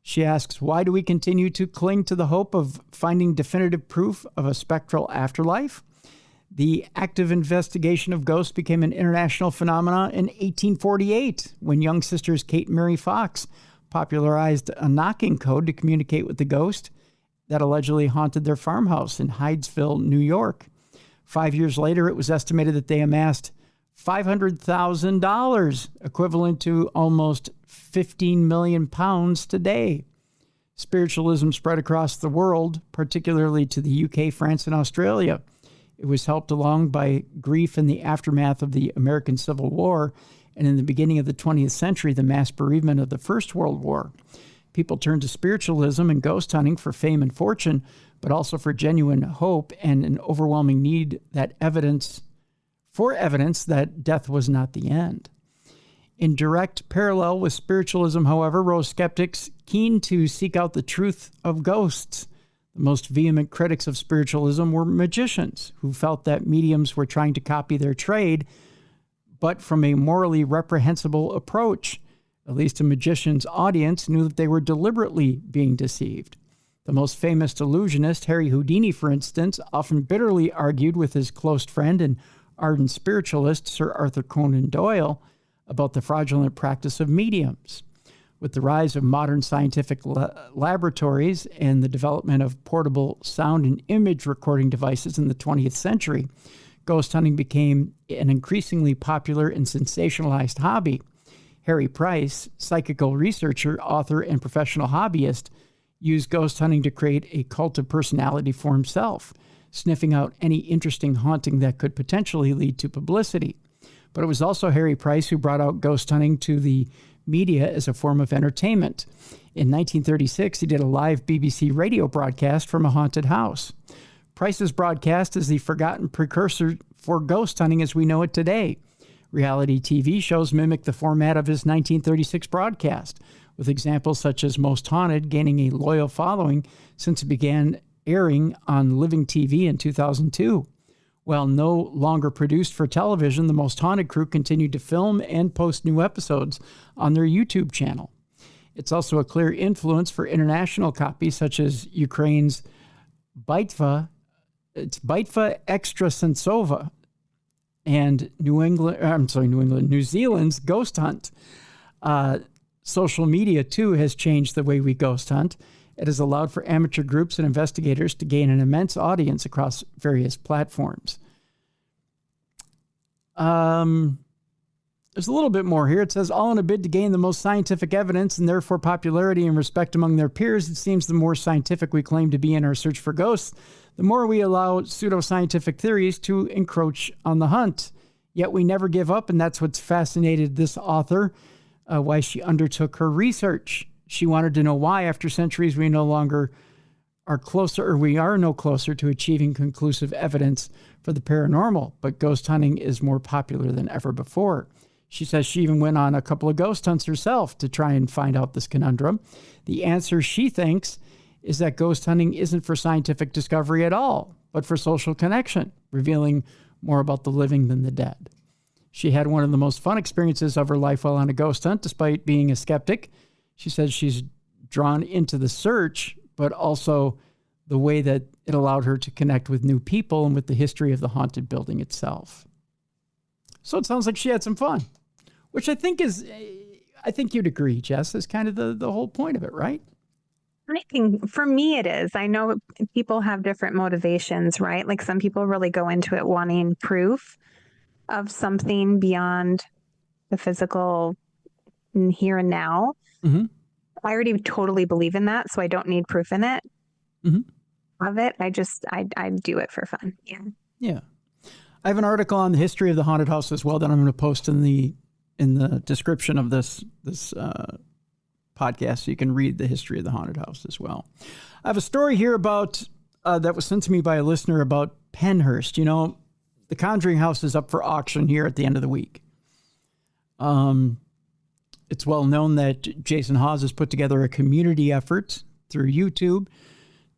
She asks, why do we continue to cling to the hope of finding definitive proof of a spectral afterlife? The active investigation of ghosts became an international phenomenon in 1848 when young sisters Kate and Mary Fox popularized a knocking code to communicate with the ghost that allegedly haunted their farmhouse in Hydesville, New York. 5 years later, it was estimated that they amassed $500,000, equivalent to almost 15 million pounds today. Spiritualism spread across the world, particularly to the UK, France, and Australia. It was helped along by grief in the aftermath of the American Civil War, and in the beginning of the 20th century, the mass bereavement of the First World War. People turned to spiritualism and ghost hunting for fame and fortune, but also for genuine hope and an overwhelming need that evidence that death was not the end. In direct parallel with spiritualism, however, rose skeptics keen to seek out the truth of ghosts. The most vehement critics of spiritualism were magicians, who felt that mediums were trying to copy their trade, but from a morally reprehensible approach. At least a magician's audience knew that they were deliberately being deceived. The most famous illusionist, Harry Houdini, for instance, often bitterly argued with his close friend and ardent spiritualist, Sir Arthur Conan Doyle, about the fraudulent practice of mediums. With the rise of modern scientific laboratories and the development of portable sound and image recording devices in the 20th century, ghost hunting became an increasingly popular and sensationalized hobby. Harry Price, psychical researcher, author, and professional hobbyist, used ghost hunting to create a cult of personality for himself, sniffing out any interesting haunting that could potentially lead to publicity. But it was also Harry Price who brought out ghost hunting to the media as a form of entertainment. In 1936, he did a live BBC radio broadcast from a haunted house. Price's broadcast is the forgotten precursor for ghost hunting as we know it today. Reality TV shows mimic the format of his 1936 broadcast, with examples such as Most Haunted gaining a loyal following since it began airing on Living TV in 2002. While no longer produced for television, the Most Haunted crew continued to film and post new episodes on their YouTube channel. It's also a clear influence for international copies such as Ukraine's Bitva Extrasensova, and New Zealand's Ghost Hunt. Social media, too, has changed the way we ghost hunt. It has allowed for amateur groups and investigators to gain an immense audience across various platforms. There's a little bit more here. It says, all in a bid to gain the most scientific evidence and therefore popularity and respect among their peers. It seems the more scientific we claim to be in our search for ghosts, the more we allow pseudoscientific theories to encroach on the hunt. Yet we never give up, and that's what's fascinated this author, why she undertook her research. She wanted to know why, after centuries, we no longer are closer, or we are no closer to achieving conclusive evidence for the paranormal, but ghost hunting is more popular than ever before. She says she even went on a couple of ghost hunts herself to try and find out this conundrum. The answer, she thinks, is that ghost hunting isn't for scientific discovery at all, but for social connection, revealing more about the living than the dead. She had one of the most fun experiences of her life while on a ghost hunt, despite being a skeptic. She says she's drawn into the search, but also the way that it allowed her to connect with new people and with the history of the haunted building itself. So it sounds like she had some fun, which I think you'd agree, Jess, is kind of the whole point of it, right? I think for me it is. I know people have different motivations, right? Like some people really go into it wanting proof of something beyond the physical here and now. Mm-hmm. I already totally believe in that, so I don't need proof in it. Mm-hmm. Of it. I do it for fun. Yeah. Yeah. I have an article on the history of the haunted house as well that I'm going to post in the description of this podcast, so you can read the history of the haunted house as well. I have a story here about that was sent to me by a listener about Pennhurst. You know, the Conjuring House is up for auction here at the end of the week. It's well known that Jason Hawes has put together a community effort through YouTube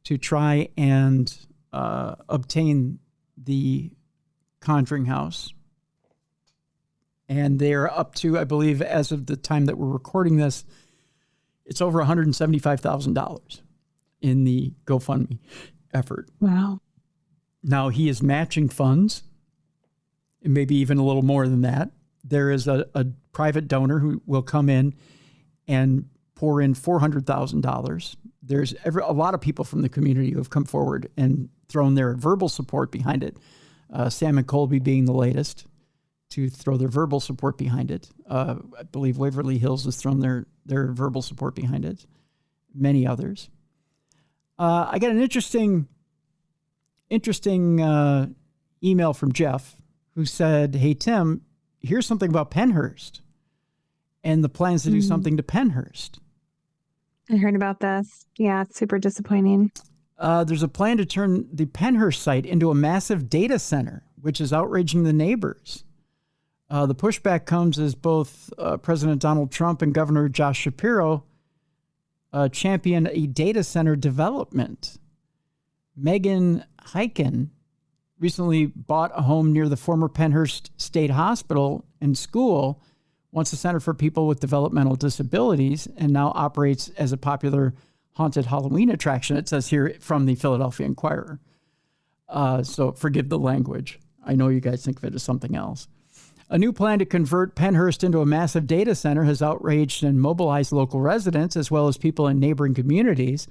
to try and obtain the Conjuring House. And they're up to, I believe, as of the time that we're recording this, it's over $175,000 in the GoFundMe effort. Wow. Now, he is matching funds, and maybe even a little more than that. There is a private donor who will come in and pour in $400,000. There's a lot of people from the community who have come forward and thrown their verbal support behind it. Sam and Colby being the latest to throw their verbal support behind it. I believe Waverly Hills has thrown their verbal support behind it. Many others. I got an interesting email from Jeff who said, "Hey, Tim, here's something about Pennhurst and the plans to do something to Pennhurst." I heard about this. Yeah, it's super disappointing. There's a plan to turn the Pennhurst site into a massive data center, which is outraging the neighbors. The pushback comes as both President Donald Trump and Governor Josh Shapiro champion a data center development. Megan Heiken recently bought a home near the former Pennhurst State Hospital and School, once a center for people with developmental disabilities, and now operates as a popular haunted Halloween attraction. It says here from the Philadelphia Inquirer. So forgive the language. I know you guys think of it as something else. A new plan to convert Pennhurst into a massive data center has outraged and mobilized local residents as well as people in neighboring communities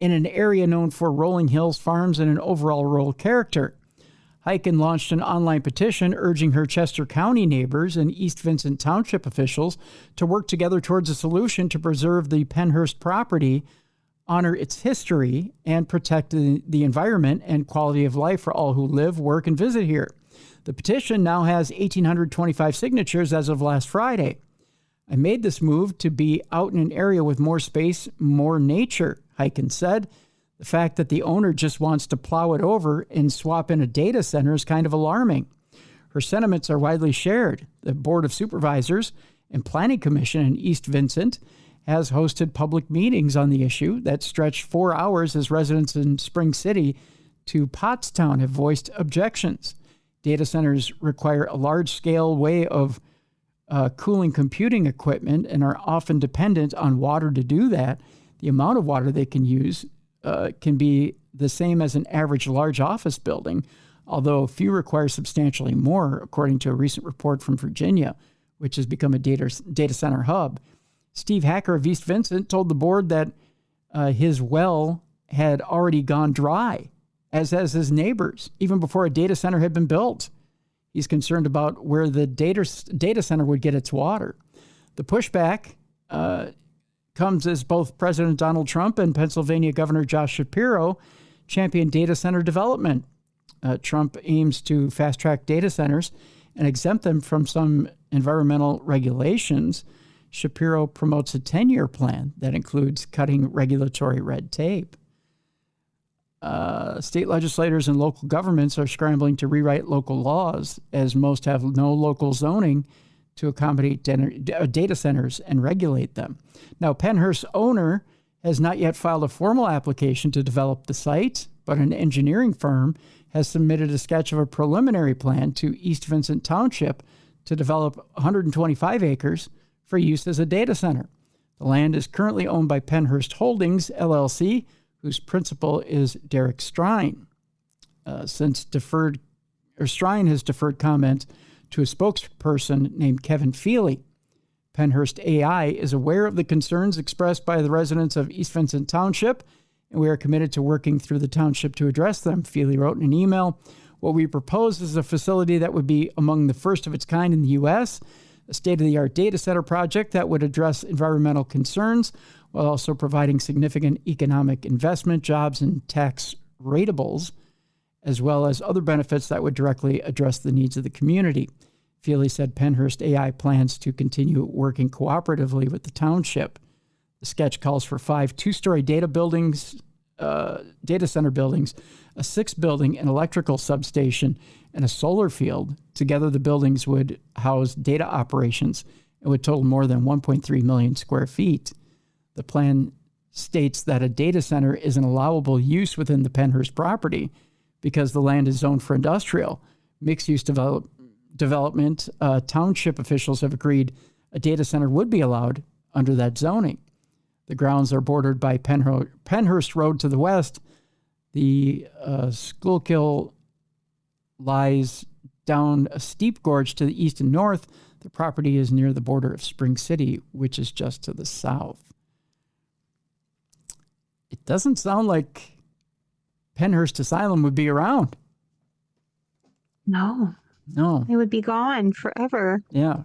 in an area known for rolling hills, farms, and an overall rural character. Heiken launched an online petition urging her Chester County neighbors and East Vincent Township officials to work together towards a solution to preserve the Pennhurst property, honor its history, and protect the environment and quality of life for all who live, work, and visit here. The petition now has 1,825 signatures as of last Friday. I made this move to be out in an area with more space, more nature, Heiken said. The fact that the owner just wants to plow it over and swap in a data center is kind of alarming. Her sentiments are widely shared. The Board of Supervisors and Planning Commission in East Vincent has hosted public meetings on the issue that stretched 4 hours as residents in Spring City to Pottstown have voiced objections. Data centers require a large-scale way of cooling computing equipment and are often dependent on water to do that. The amount of water they can use can be the same as an average large office building, although few require substantially more, according to a recent report from Virginia, which has become a data center hub. Steve Hacker of East Vincent told the board that his well had already gone dry, as has his neighbors, even before a data center had been built. He's concerned about where the data center would get its water. The pushback comes as both President Donald Trump and Pennsylvania Governor Josh Shapiro champion data center development. Trump aims to fast-track data centers and exempt them from some environmental regulations. Shapiro promotes a 10-year plan that includes cutting regulatory red tape. State legislators and local governments are scrambling to rewrite local laws, as most have no local zoning to accommodate data centers and regulate them. Now, Pennhurst's owner has not yet filed a formal application to develop the site, but an engineering firm has submitted a sketch of a preliminary plan to East Vincent Township to develop 125 acres for use as a data center. The land is currently owned by Pennhurst Holdings, LLC, whose principal is Derek Strine. Strine has deferred comment to a spokesperson named Kevin Feely. Pennhurst AI is aware of the concerns expressed by the residents of East Vincent Township, and we are committed to working through the township to address them, Feely wrote in an email. What we propose is a facility that would be among the first of its kind in the U.S., a state-of-the-art data center project that would address environmental concerns while also providing significant economic investment, jobs, and tax ratables, as well as other benefits that would directly address the needs of the community. Feely said Pennhurst AI plans to continue working cooperatively with the township. The sketch calls for 5 two-story data center buildings, a 6-building and electrical substation, and a solar field. Together, the buildings would house data operations and would total more than 1.3 million square feet. The plan states that a data center is an allowable use within the Pennhurst property because the land is zoned for industrial. Mixed-use development, township officials have agreed a data center would be allowed under that zoning. The grounds are bordered by Pennhurst Road to the west. The Schuylkill lies down a steep gorge to the east and north. The property is near the border of Spring City, which is just to the south. It doesn't sound like Pennhurst Asylum would be around. No. No. It would be gone forever. Yeah.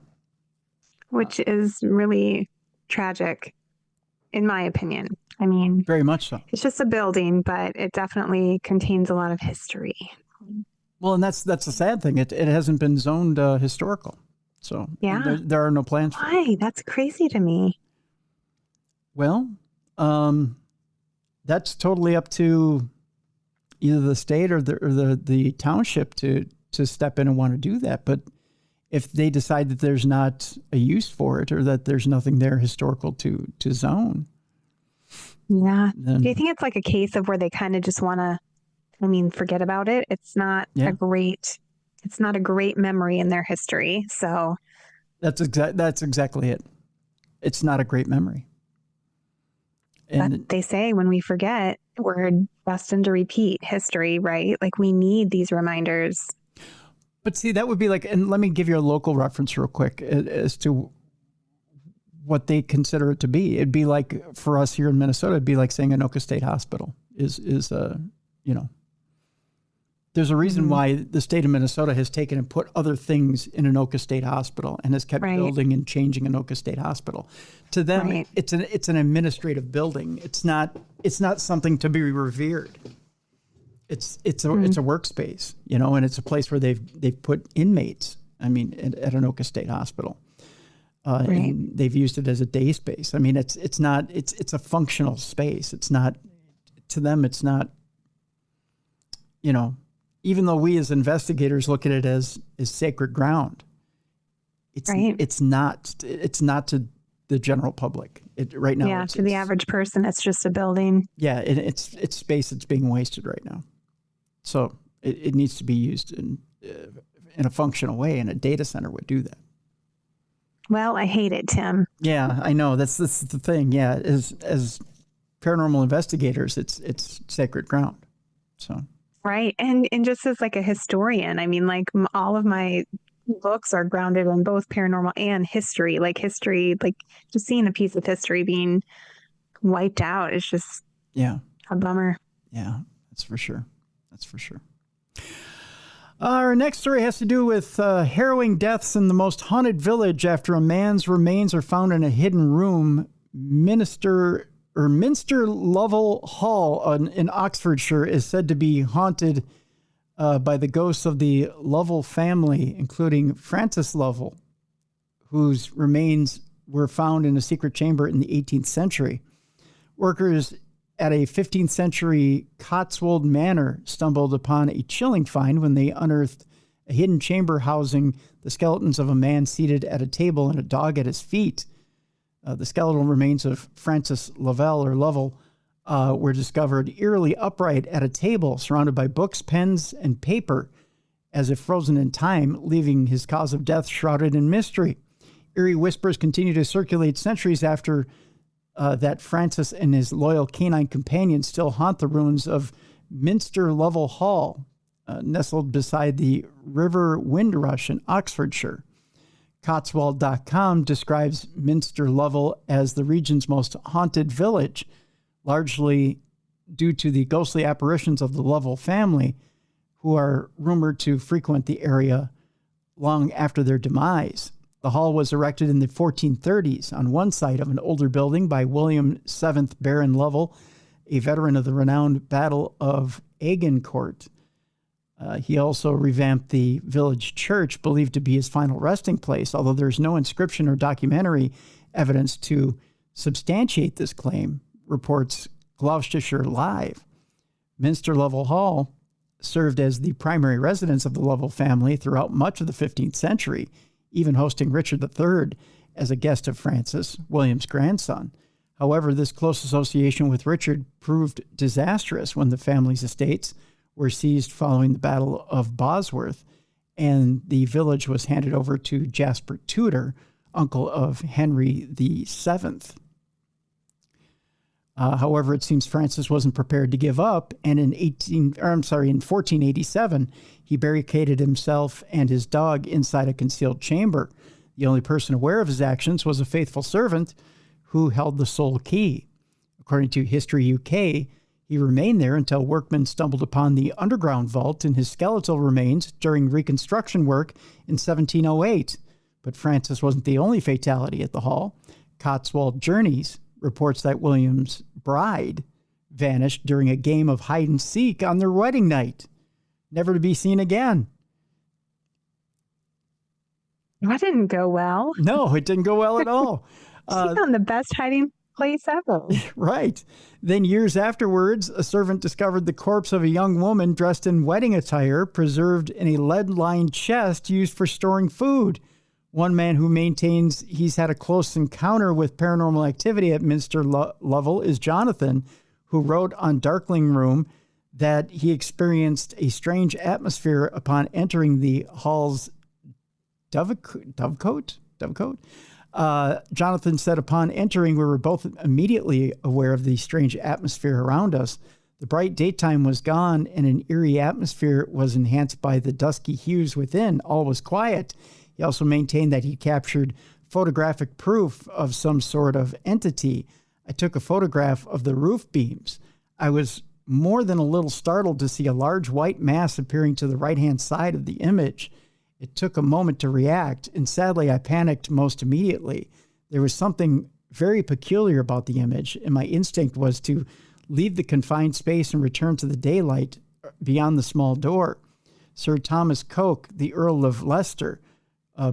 Which is really tragic, in my opinion. I mean, very much so. It's just a building, but it definitely contains a lot of history. Well, and that's the sad thing. It hasn't been zoned historical. So yeah, there are no plans. Why? That's crazy to me. Well, that's totally up to either the state or the township to step in and want to do that. But if they decide that there's not a use for it or that there's nothing there historical to zone. Yeah. Do you think it's like a case of where they kind of just want to, forget about it? It's not a great memory in their history. So that's exactly it. It's not a great memory. But they say when we forget, we're destined to repeat history, right? Like we need these reminders. But see, that would be like, and let me give you a local reference real quick as to what they consider it to be. It'd be like for us here in Minnesota, it'd be like saying Anoka State Hospital is there's a reason why the state of Minnesota has taken and put other things in Anoka State Hospital and has kept building and changing Anoka State Hospital. To them, it's an administrative building. It's not something to be revered. It's a workspace, and it's a place where they've put inmates. At Anoka State Hospital, and they've used it as a day space. It's a functional space. It's not, to them, it's not, even though we as investigators look at it as sacred ground, it's not to the general public. Right now, to the average person, it's just a building. Yeah, it's space that's being wasted right now. So it needs to be used in a functional way, and a data center would do that. Well, I hate it, Tim. Yeah, I know. That's the thing. Yeah, as paranormal investigators, it's sacred ground. So. Right. And just as like a historian, all of my books are grounded in both paranormal and history. Like just seeing a piece of history being wiped out is just a bummer. Yeah, that's for sure. Our next story has to do with harrowing deaths in the most haunted village after a man's remains are found in a hidden room. Minster Lovell Hall in Oxfordshire is said to be haunted by the ghosts of the Lovell family, including Francis Lovell, whose remains were found in a secret chamber in the 18th century. Workers at a 15th century Cotswold manor stumbled upon a chilling find when they unearthed a hidden chamber housing the skeletons of a man seated at a table and a dog at his feet. The skeletal remains of Francis Lovell were discovered eerily upright at a table surrounded by books, pens, and paper, as if frozen in time, leaving his cause of death shrouded in mystery. Eerie whispers continue to circulate centuries after that Francis and his loyal canine companions still haunt the ruins of Minster Lovell Hall, nestled beside the River Windrush in Oxfordshire. Cotswold.com describes Minster Lovell as the region's most haunted village, largely due to the ghostly apparitions of the Lovell family, who are rumored to frequent the area long after their demise. The hall was erected in the 1430s on one site of an older building by William VII Baron Lovell, a veteran of the renowned Battle of Agincourt. He also revamped the village church, believed to be his final resting place, although there's no inscription or documentary evidence to substantiate this claim, reports Gloucestershire Live. Minster Lovell Hall served as the primary residence of the Lovell family throughout much of the 15th century, even hosting Richard III as a guest of Francis, William's grandson. However, this close association with Richard proved disastrous when the family's estates were seized following the Battle of Bosworth, and the village was handed over to Jasper Tudor, uncle of Henry VII. However, it seems Francis wasn't prepared to give up, and in 1487, he barricaded himself and his dog inside a concealed chamber. The only person aware of his actions was a faithful servant who held the sole key. According to History UK, he remained there until workmen stumbled upon the underground vault in his skeletal remains during reconstruction work in 1708. But Francis wasn't the only fatality at the hall. Cotswold Journeys reports that William's bride vanished during a game of hide and seek on their wedding night, never to be seen again. That didn't go well. No, it didn't go well at all. She found the best hiding place ever. Right. Then years afterwards, a servant discovered the corpse of a young woman dressed in wedding attire, preserved in a lead-lined chest used for storing food. One man who maintains he's had a close encounter with paranormal activity at Minster Lovell is Jonathan, who wrote on Darkling Room that he experienced a strange atmosphere upon entering the hall's dovecote. Jonathan said, upon entering, we were both immediately aware of the strange atmosphere around us. The bright daytime was gone, and an eerie atmosphere was enhanced by the dusky hues within. All was quiet. He also maintained that he captured photographic proof of some sort of entity. I took a photograph of the roof beams. I was more than a little startled to see a large white mass appearing to the right-hand side of the image. It took a moment to react, and sadly, I panicked most immediately. There was something very peculiar about the image, and my instinct was to leave the confined space and return to the daylight beyond the small door. Sir Thomas Coke, the Earl of Leicester,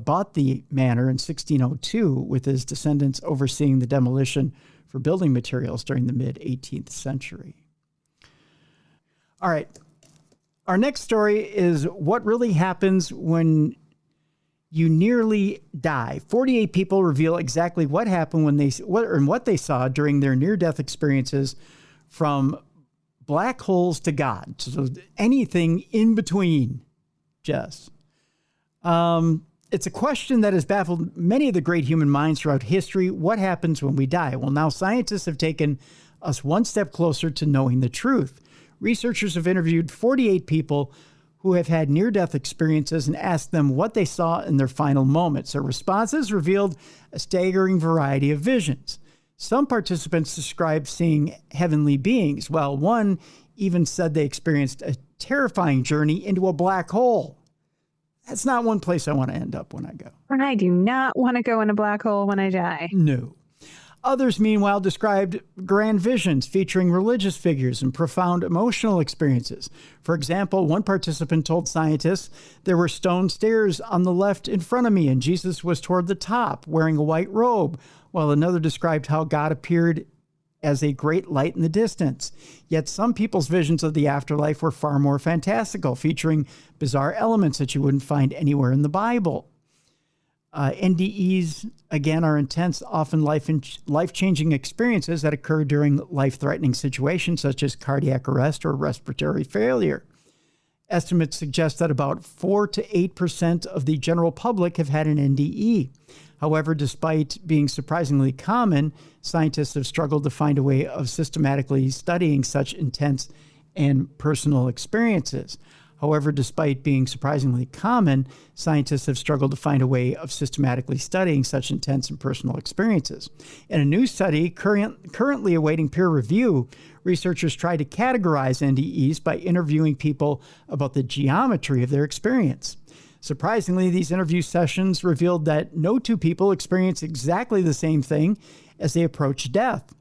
bought the manor in 1602, with his descendants overseeing the demolition for building materials during the mid-18th century. All right. Our next story is what really happens when you nearly die. 48 people reveal exactly what happened when what they saw during their near-death experiences, from black holes to God. So anything in between, Jess. It's a question that has baffled many of the great human minds throughout history. What happens when we die? Well, now scientists have taken us one step closer to knowing the truth. Researchers have interviewed 48 people who have had near-death experiences and asked them what they saw in their final moments. Their responses revealed a staggering variety of visions. Some participants described seeing heavenly beings, while one even said they experienced a terrifying journey into a black hole. That's not one place I want to end up when I go. I do not want to go in a black hole when I die. No. Others, meanwhile, described grand visions featuring religious figures and profound emotional experiences. For example, one participant told scientists, there were stone stairs on the left in front of me, and Jesus was toward the top, wearing a white robe, while another described how God appeared as a great light in the distance. Yet some people's visions of the afterlife were far more fantastical, featuring bizarre elements that you wouldn't find anywhere in the Bible. NDEs, again, are intense, often life-changing experiences that occur during life-threatening situations such as cardiac arrest or respiratory failure. Estimates suggest that about 4 to 8% of the general public have had an NDE. However, despite being surprisingly common, scientists have struggled to find a way of systematically studying such intense and personal experiences. However, despite being surprisingly common, scientists have struggled to find a way of systematically studying such intense and personal experiences. In a new study currently awaiting peer review, researchers tried to categorize NDEs by interviewing people about the geometry of their experience. Surprisingly, these interview sessions revealed that no two people experienced exactly the same thing as they approached death.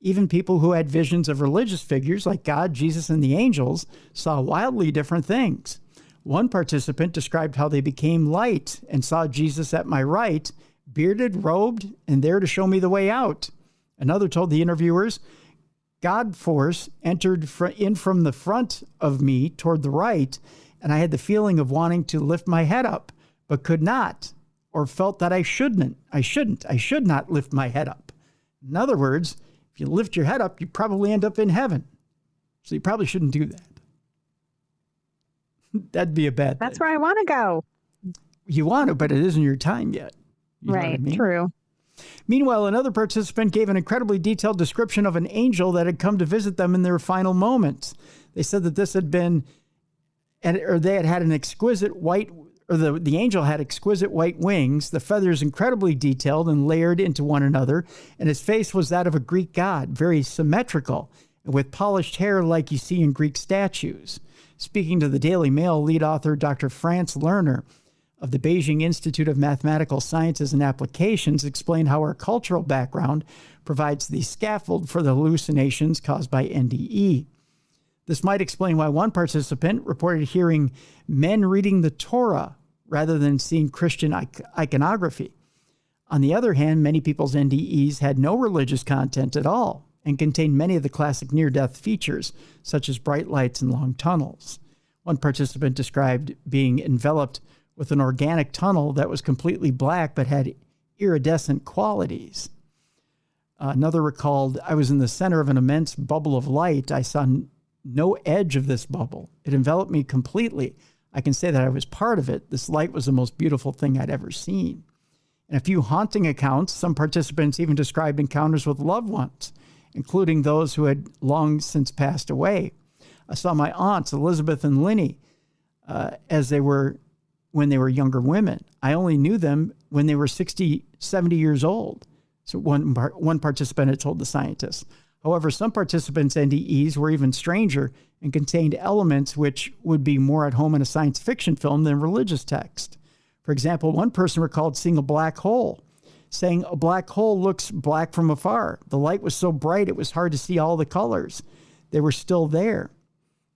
Even people who had visions of religious figures like God, Jesus, and the angels saw wildly different things. One participant described how they became light and saw Jesus at my right, bearded, robed, and there to show me the way out. Another told the interviewers, God force entered in from the front of me toward the right, and I had the feeling of wanting to lift my head up, but could not, or felt that I should not lift my head up. In other words, if you lift your head up, you probably end up in heaven. So you probably shouldn't do that. That'd be a bad thing. That's where I want to go. You want to, but it isn't your time yet. You know right, what I mean? True. Meanwhile, another participant gave an incredibly detailed description of an angel that had come to visit them in their final moments. They said that this had been, or they had an exquisite white, or the angel had exquisite white wings, the feathers incredibly detailed and layered into one another, and his face was that of a Greek god, very symmetrical, and with polished hair like you see in Greek statues. Speaking to the Daily Mail, lead author Dr. Franz Lerner of the Beijing Institute of Mathematical Sciences and Applications explained how our cultural background provides the scaffold for the hallucinations caused by NDE. This might explain why one participant reported hearing men reading the Torah rather than seeing Christian iconography. On the other hand, many people's NDEs had no religious content at all and contained many of the classic near-death features, such as bright lights and long tunnels. One participant described being enveloped with an organic tunnel that was completely black but had iridescent qualities. Another recalled, I was in the center of an immense bubble of light. I saw no edge of this bubble. It enveloped me completely. I can say that I was part of it. This light was the most beautiful thing I'd ever seen. In a few haunting accounts, some participants even described encounters with loved ones, including those who had long since passed away. I saw my aunts, Elizabeth and Linny, when they were younger women. I only knew them when they were 60, 70 years old. So one participant had told the scientists. However, some participants' NDEs were even stranger and contained elements which would be more at home in a science fiction film than religious text. For example, one person recalled seeing a black hole, saying a black hole looks black from afar. The light was so bright it was hard to see all the colors. They were still there.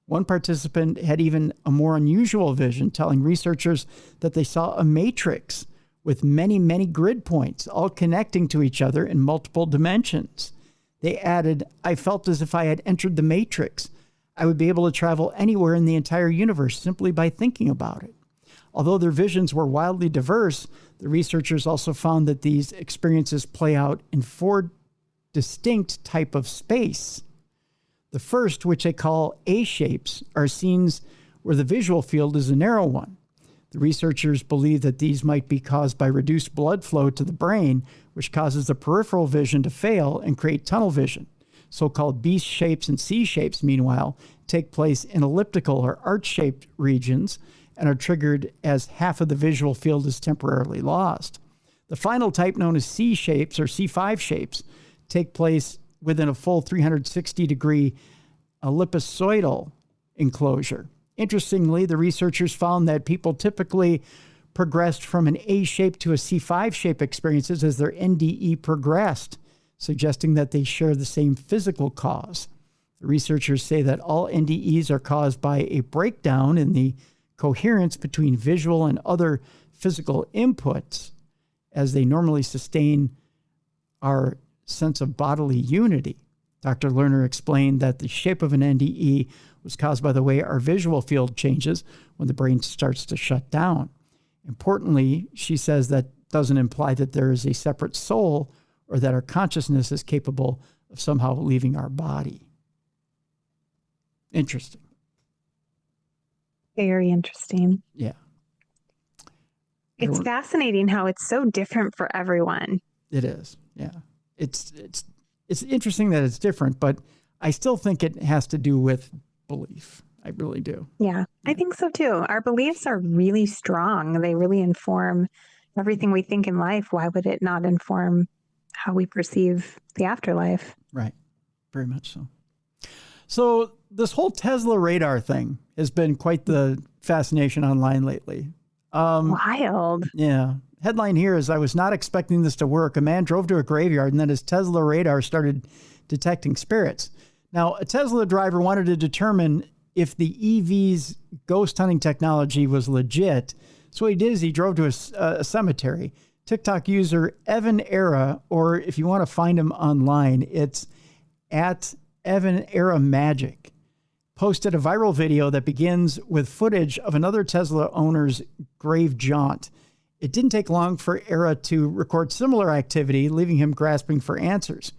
One participant had even a more unusual vision, telling researchers that they saw a matrix with many, many grid points, all connecting to each other in multiple dimensions. They added, I felt as if I had entered the matrix. I would be able to travel anywhere in the entire universe simply by thinking about it. Although their visions were wildly diverse, the researchers also found that these experiences play out in 4 distinct types of space. The first, which they call A-shapes, are scenes where the visual field is a narrow one. The researchers believe that these might be caused by reduced blood flow to the brain, which causes the peripheral vision to fail and create tunnel vision. So-called B shapes and C shapes, meanwhile, take place in elliptical or arch-shaped regions and are triggered as half of the visual field is temporarily lost. The final type, known as C shapes or C5 shapes, take place within a full 360-degree ellipsoidal enclosure. Interestingly, the researchers found that people typically progressed from an A shape to a C5 shape experiences as their NDE progressed, suggesting that they share the same physical cause. The researchers say that all NDEs are caused by a breakdown in the coherence between visual and other physical inputs, as they normally sustain our sense of bodily unity. Dr. Lerner explained that the shape of an NDE was caused by the way our visual field changes when the brain starts to shut down. Importantly, she says that doesn't imply that there is a separate soul or that our consciousness is capable of somehow leaving our body. Interesting. Very interesting. Yeah. It's fascinating how it's so different for everyone. It is. Yeah. It's interesting that it's different, but I still think it has to do with belief. I really do. Yeah, I think so too. Our beliefs are really strong. They really inform everything we think in life. Why would it not inform how we perceive the afterlife? Right. Very much so. So this whole Tesla radar thing has been quite the fascination online lately. Wild. Yeah. Headline here is, I was not expecting this to work. A man drove to a graveyard and then his Tesla radar started detecting spirits. Now, a Tesla driver wanted to determine if the EV's ghost hunting technology was legit. So what he did is he drove to a cemetery. TikTok user Evan Era, or if you want to find him online, it's at Evan Era Magic, posted a viral video that begins with footage of another Tesla owner's grave jaunt. It didn't take long for Era to record similar activity, leaving him grasping for answers.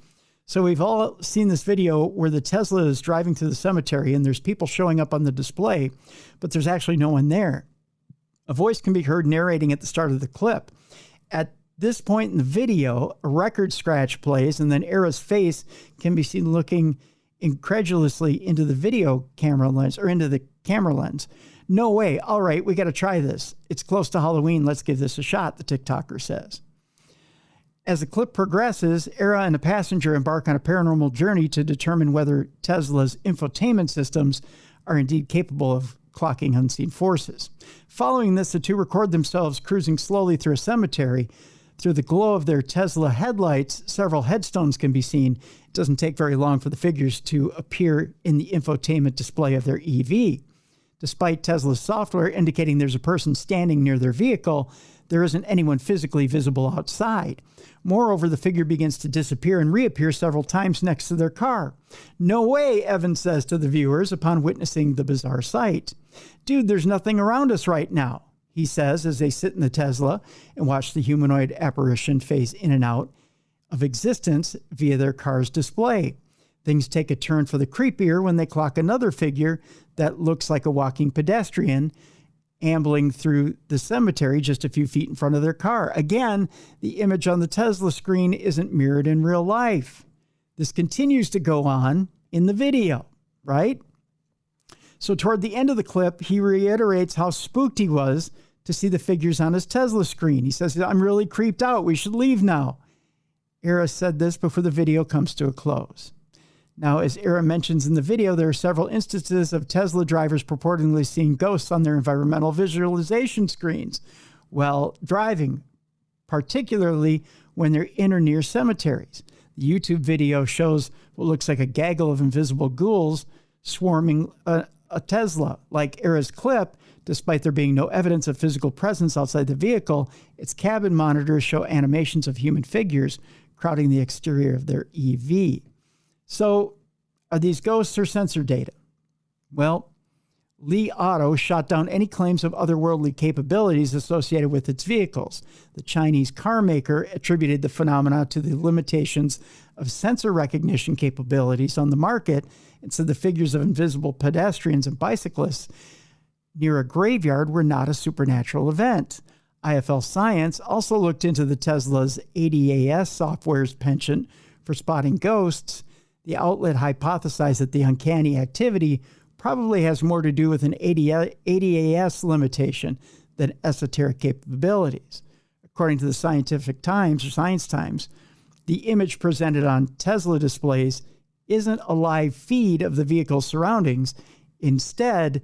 So we've all seen this video where the Tesla is driving through the cemetery and there's people showing up on the display, but there's actually no one there. A voice can be heard narrating at the start of the clip. At this point in the video, a record scratch plays and then Era's face can be seen looking incredulously into the video camera lens, or into the camera lens. No way. All right, we got to try this. It's close to Halloween. Let's give this a shot, the TikToker says. As the clip progresses, Era and a passenger embark on a paranormal journey to determine whether Tesla's infotainment systems are indeed capable of clocking unseen forces. Following this, the two record themselves cruising slowly through a cemetery. Through the glow of their Tesla headlights, several headstones can be seen. It doesn't take very long for the figures to appear in the infotainment display of their EV. Despite Tesla's software indicating there's a person standing near their vehicle, there isn't anyone physically visible outside. Moreover, the figure begins to disappear and reappear several times next to their car. No way, Evans says to the viewers upon witnessing the bizarre sight. Dude, there's nothing around us right now, he says as they sit in the Tesla and watch the humanoid apparition phase in and out of existence via their car's display. Things take a turn for the creepier when they clock another figure that looks like a walking pedestrian ambling through the cemetery just a few feet in front of their car. Again, the image on the Tesla screen isn't mirrored in real life. This continues to go on in the video, right? So toward the end of the clip, he reiterates how spooked he was to see the figures on his Tesla screen. He says, I'm really creeped out. We should leave now. Era said this before the video comes to a close. Now, as Era mentions in the video, there are several instances of Tesla drivers purportedly seeing ghosts on their environmental visualization screens while driving, particularly when they're in or near cemeteries. The YouTube video shows what looks like a gaggle of invisible ghouls swarming a Tesla. Like Era's clip, despite there being no evidence of physical presence outside the vehicle, its cabin monitors show animations of human figures crowding the exterior of their EV. So, are these ghosts or sensor data? Well, Li Auto shot down any claims of otherworldly capabilities associated with its vehicles. The Chinese car maker attributed the phenomena to the limitations of sensor recognition capabilities on the market and said the figures of invisible pedestrians and bicyclists near a graveyard were not a supernatural event. IFL Science also looked into the Tesla's ADAS software's penchant for spotting ghosts. The outlet hypothesized that the uncanny activity probably has more to do with an ADAS limitation than esoteric capabilities. According to the Scientific Times or Science Times, the image presented on Tesla displays isn't a live feed of the vehicle's surroundings. Instead,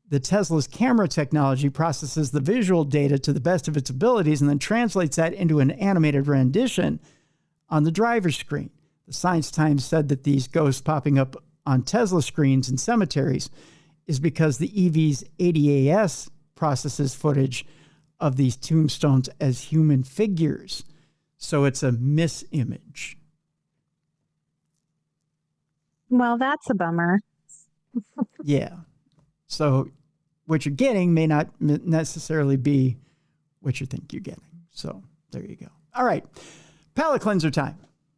the Tesla's camera technology processes the visual data to the best of its abilities and then translates that into an animated rendition on the driver's screen. The Science Times said that these ghosts popping up on Tesla screens in cemeteries is because the EV's ADAS processes footage of these tombstones as human figures. So it's a misimage. Well, that's a bummer. Yeah. So what you're getting may not necessarily be what you think you're getting. So there you go. All right. Palate cleanser time.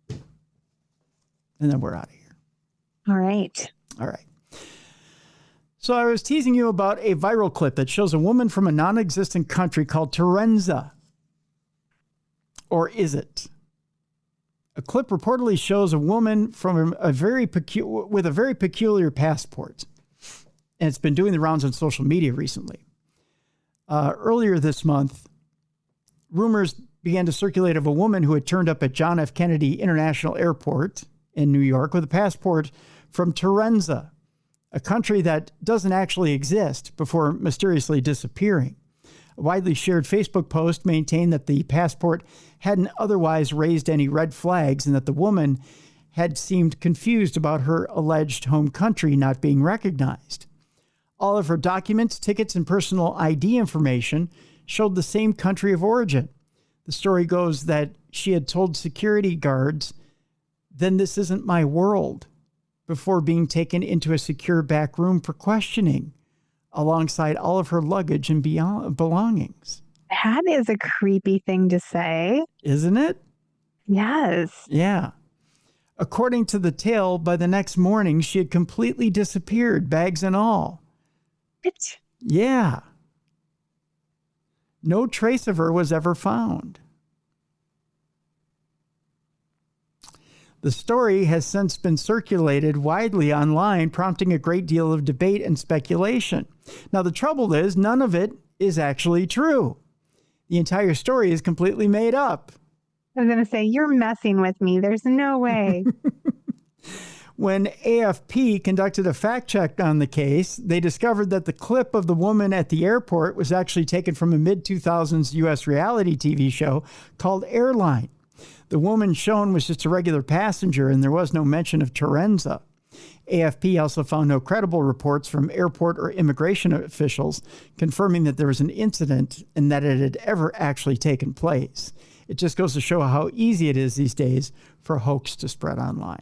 And then we're out of here. All right. All right. So I was teasing you about a viral clip that shows a woman from a non-existent country called Terenza. Or is it? A clip reportedly shows a woman from with a very peculiar passport. And it's been doing the rounds on social media recently. Earlier this month, rumors began to circulate of a woman who had turned up at John F. Kennedy International Airport in New York with a passport from Terenza, a country that doesn't actually exist, before mysteriously disappearing. A widely shared Facebook post maintained that the passport hadn't otherwise raised any red flags and that the woman had seemed confused about her alleged home country not being recognized. All of her documents, tickets, and personal ID information showed the same country of origin. The story goes that she had told security guards, "Then this isn't my world," before being taken into a secure back room for questioning, alongside all of her luggage and belongings. That is a creepy thing to say. Isn't it? Yes. Yeah. According to the tale, by the next morning, she had completely disappeared, bags and all. What? Yeah. No trace of her was ever found. The story has since been circulated widely online, prompting a great deal of debate and speculation. Now, the trouble is, none of it is actually true. The entire story is completely made up. I was going to say, you're messing with me. There's no way. When AFP conducted a fact check on the case, they discovered that the clip of the woman at the airport was actually taken from a mid-2000s U.S. reality TV show called Airline. The woman shown was just a regular passenger, and there was no mention of Terenza. AFP also found no credible reports from airport or immigration officials confirming that there was an incident and that it had ever actually taken place. It just goes to show how easy it is these days for a hoax to spread online.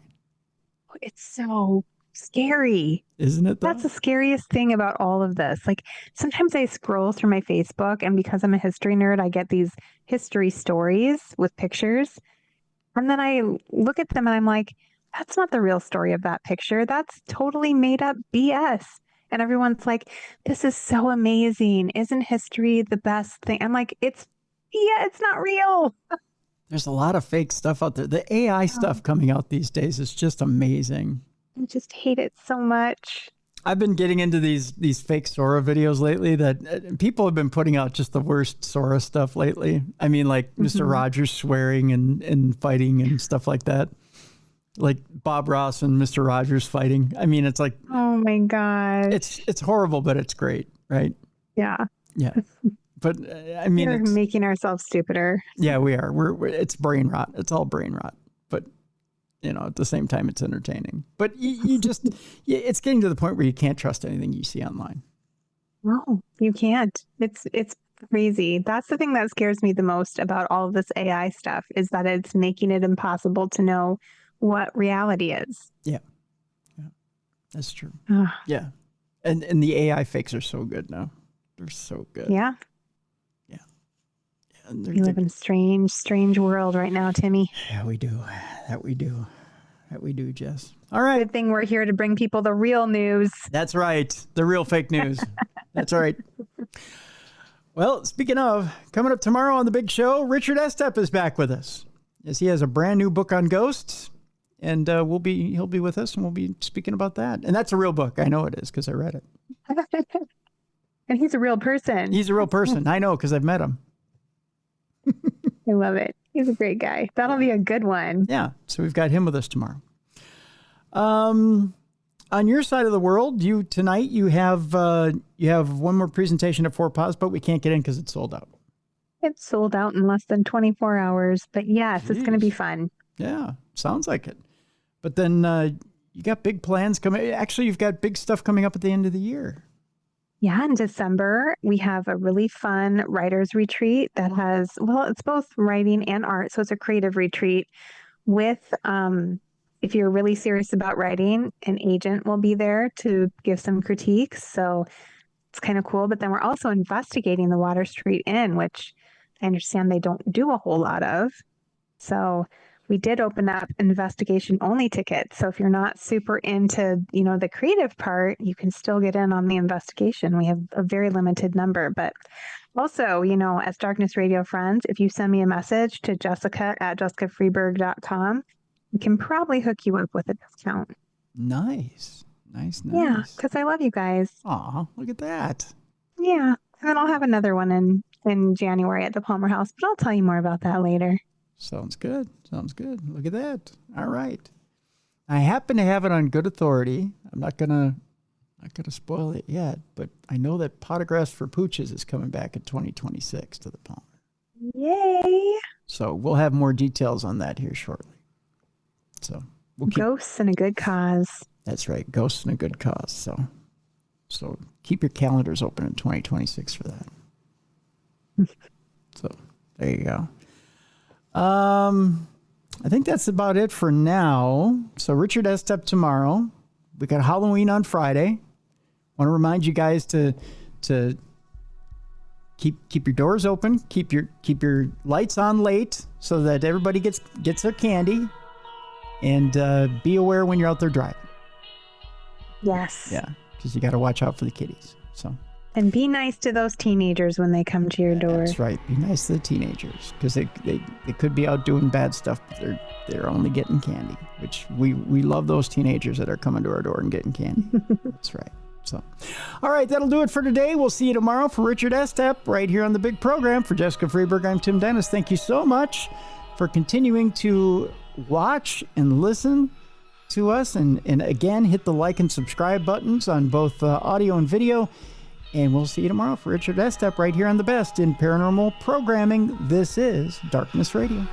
It's so scary. Isn't it, though? That's the scariest thing about all of this. Like, sometimes I scroll through my Facebook, and because I'm a history nerd, I get these history stories with pictures. And then I look at them and I'm like, that's not the real story of that picture. That's totally made up BS. And everyone's like, this is so amazing. Isn't history the best thing? I'm like, it's not real. There's a lot of fake stuff out there. The AI stuff coming out these days is just amazing. I just hate it so much. I've been getting into these fake Sora videos lately that people have been putting out just the worst Sora stuff lately. I mean, like Mr. Rogers swearing and fighting and stuff like that. Like Bob Ross and Mr. Rogers fighting. I mean, it's like, oh my God. It's horrible, but it's great, right? Yeah. Yeah. But I mean, we're making ourselves stupider. Yeah, we are. We're it's brain rot. It's all brain rot. But at the same time, it's entertaining. But you just, it's getting to the point where you can't trust anything you see online. No, you can't. It's crazy. That's the thing that scares me the most about all of this AI stuff, is that it's making it impossible to know what reality is. Yeah. That's true. Yeah. And the AI fakes are so good now. They're so good. Yeah. We live in a strange world right now, Timmy. Yeah, we do. That we do, Jess. All right. Good thing we're here to bring people the real news. That's right. The real fake news. That's right. Well, speaking of, coming up tomorrow on the big show, Richard Estep is back with us. Yes, he has a brand new book on ghosts, and he'll be with us, and we'll be speaking about that. And that's a real book. I know it is because I read it. And he's a real person. He's a real person. I know because I've met him. I love it. He's a great guy. That'll be a good one. Yeah. So we've got him with us tomorrow. On your side of the world, you have one more presentation at Fort Paz, but we can't get in because it's sold out. It's sold out in less than 24 hours, but yes, It's going to be fun. Yeah, sounds like it. But then you got big plans coming. Actually, you've got big stuff coming up at the end of the year. Yeah, in December, we have a really fun writer's retreat that has, it's both writing and art. So it's a creative retreat with, if you're really serious about writing, an agent will be there to give some critiques. So it's kind of cool. But then we're also investigating the Water Street Inn, which I understand they don't do a whole lot of. So we did open up investigation only tickets. So if you're not super into, the creative part, you can still get in on the investigation. We have a very limited number, but also, as Darkness Radio friends, if you send me a message to jessica@jessicafreeburg.com, we can probably hook you up with a discount. Nice. Yeah, because I love you guys. Aw, look at that. Yeah. And then I'll have another one in January at the Palmer House, but I'll tell you more about that later. Sounds good. Look at that. All right. I happen to have it on good authority. I'm not gonna spoil it yet, but I know that Pottergrass for Pooches is coming back in 2026 to the Palmer. Yay! So we'll have more details on that here shortly. So we'll keep... Ghosts and a good cause. That's right. Ghosts and a good cause. So keep your calendars open in 2026 for that. So there you go. I think that's about it for now. So Richard Estep tomorrow. We got Halloween on Friday. Want to remind you guys to keep your doors open, keep your lights on late so that everybody gets their candy, and be aware when you're out there driving. Yes. Yeah, because you got to watch out for the kiddies. So. And be nice to those teenagers when they come to your door. That's right. Be nice to the teenagers because they could be out doing bad stuff, but they're only getting candy, which we love those teenagers that are coming to our door and getting candy. That's right. So, all right, that'll do it for today. We'll see you tomorrow for Richard Estep right here on the big program. For Jessica Freeburg, I'm Tim Dennis. Thank you so much for continuing to watch and listen to us. And again, hit the like and subscribe buttons on both audio and video. And we'll see you tomorrow for Richard Estep right here on the best in paranormal programming. This is Darkness Radio.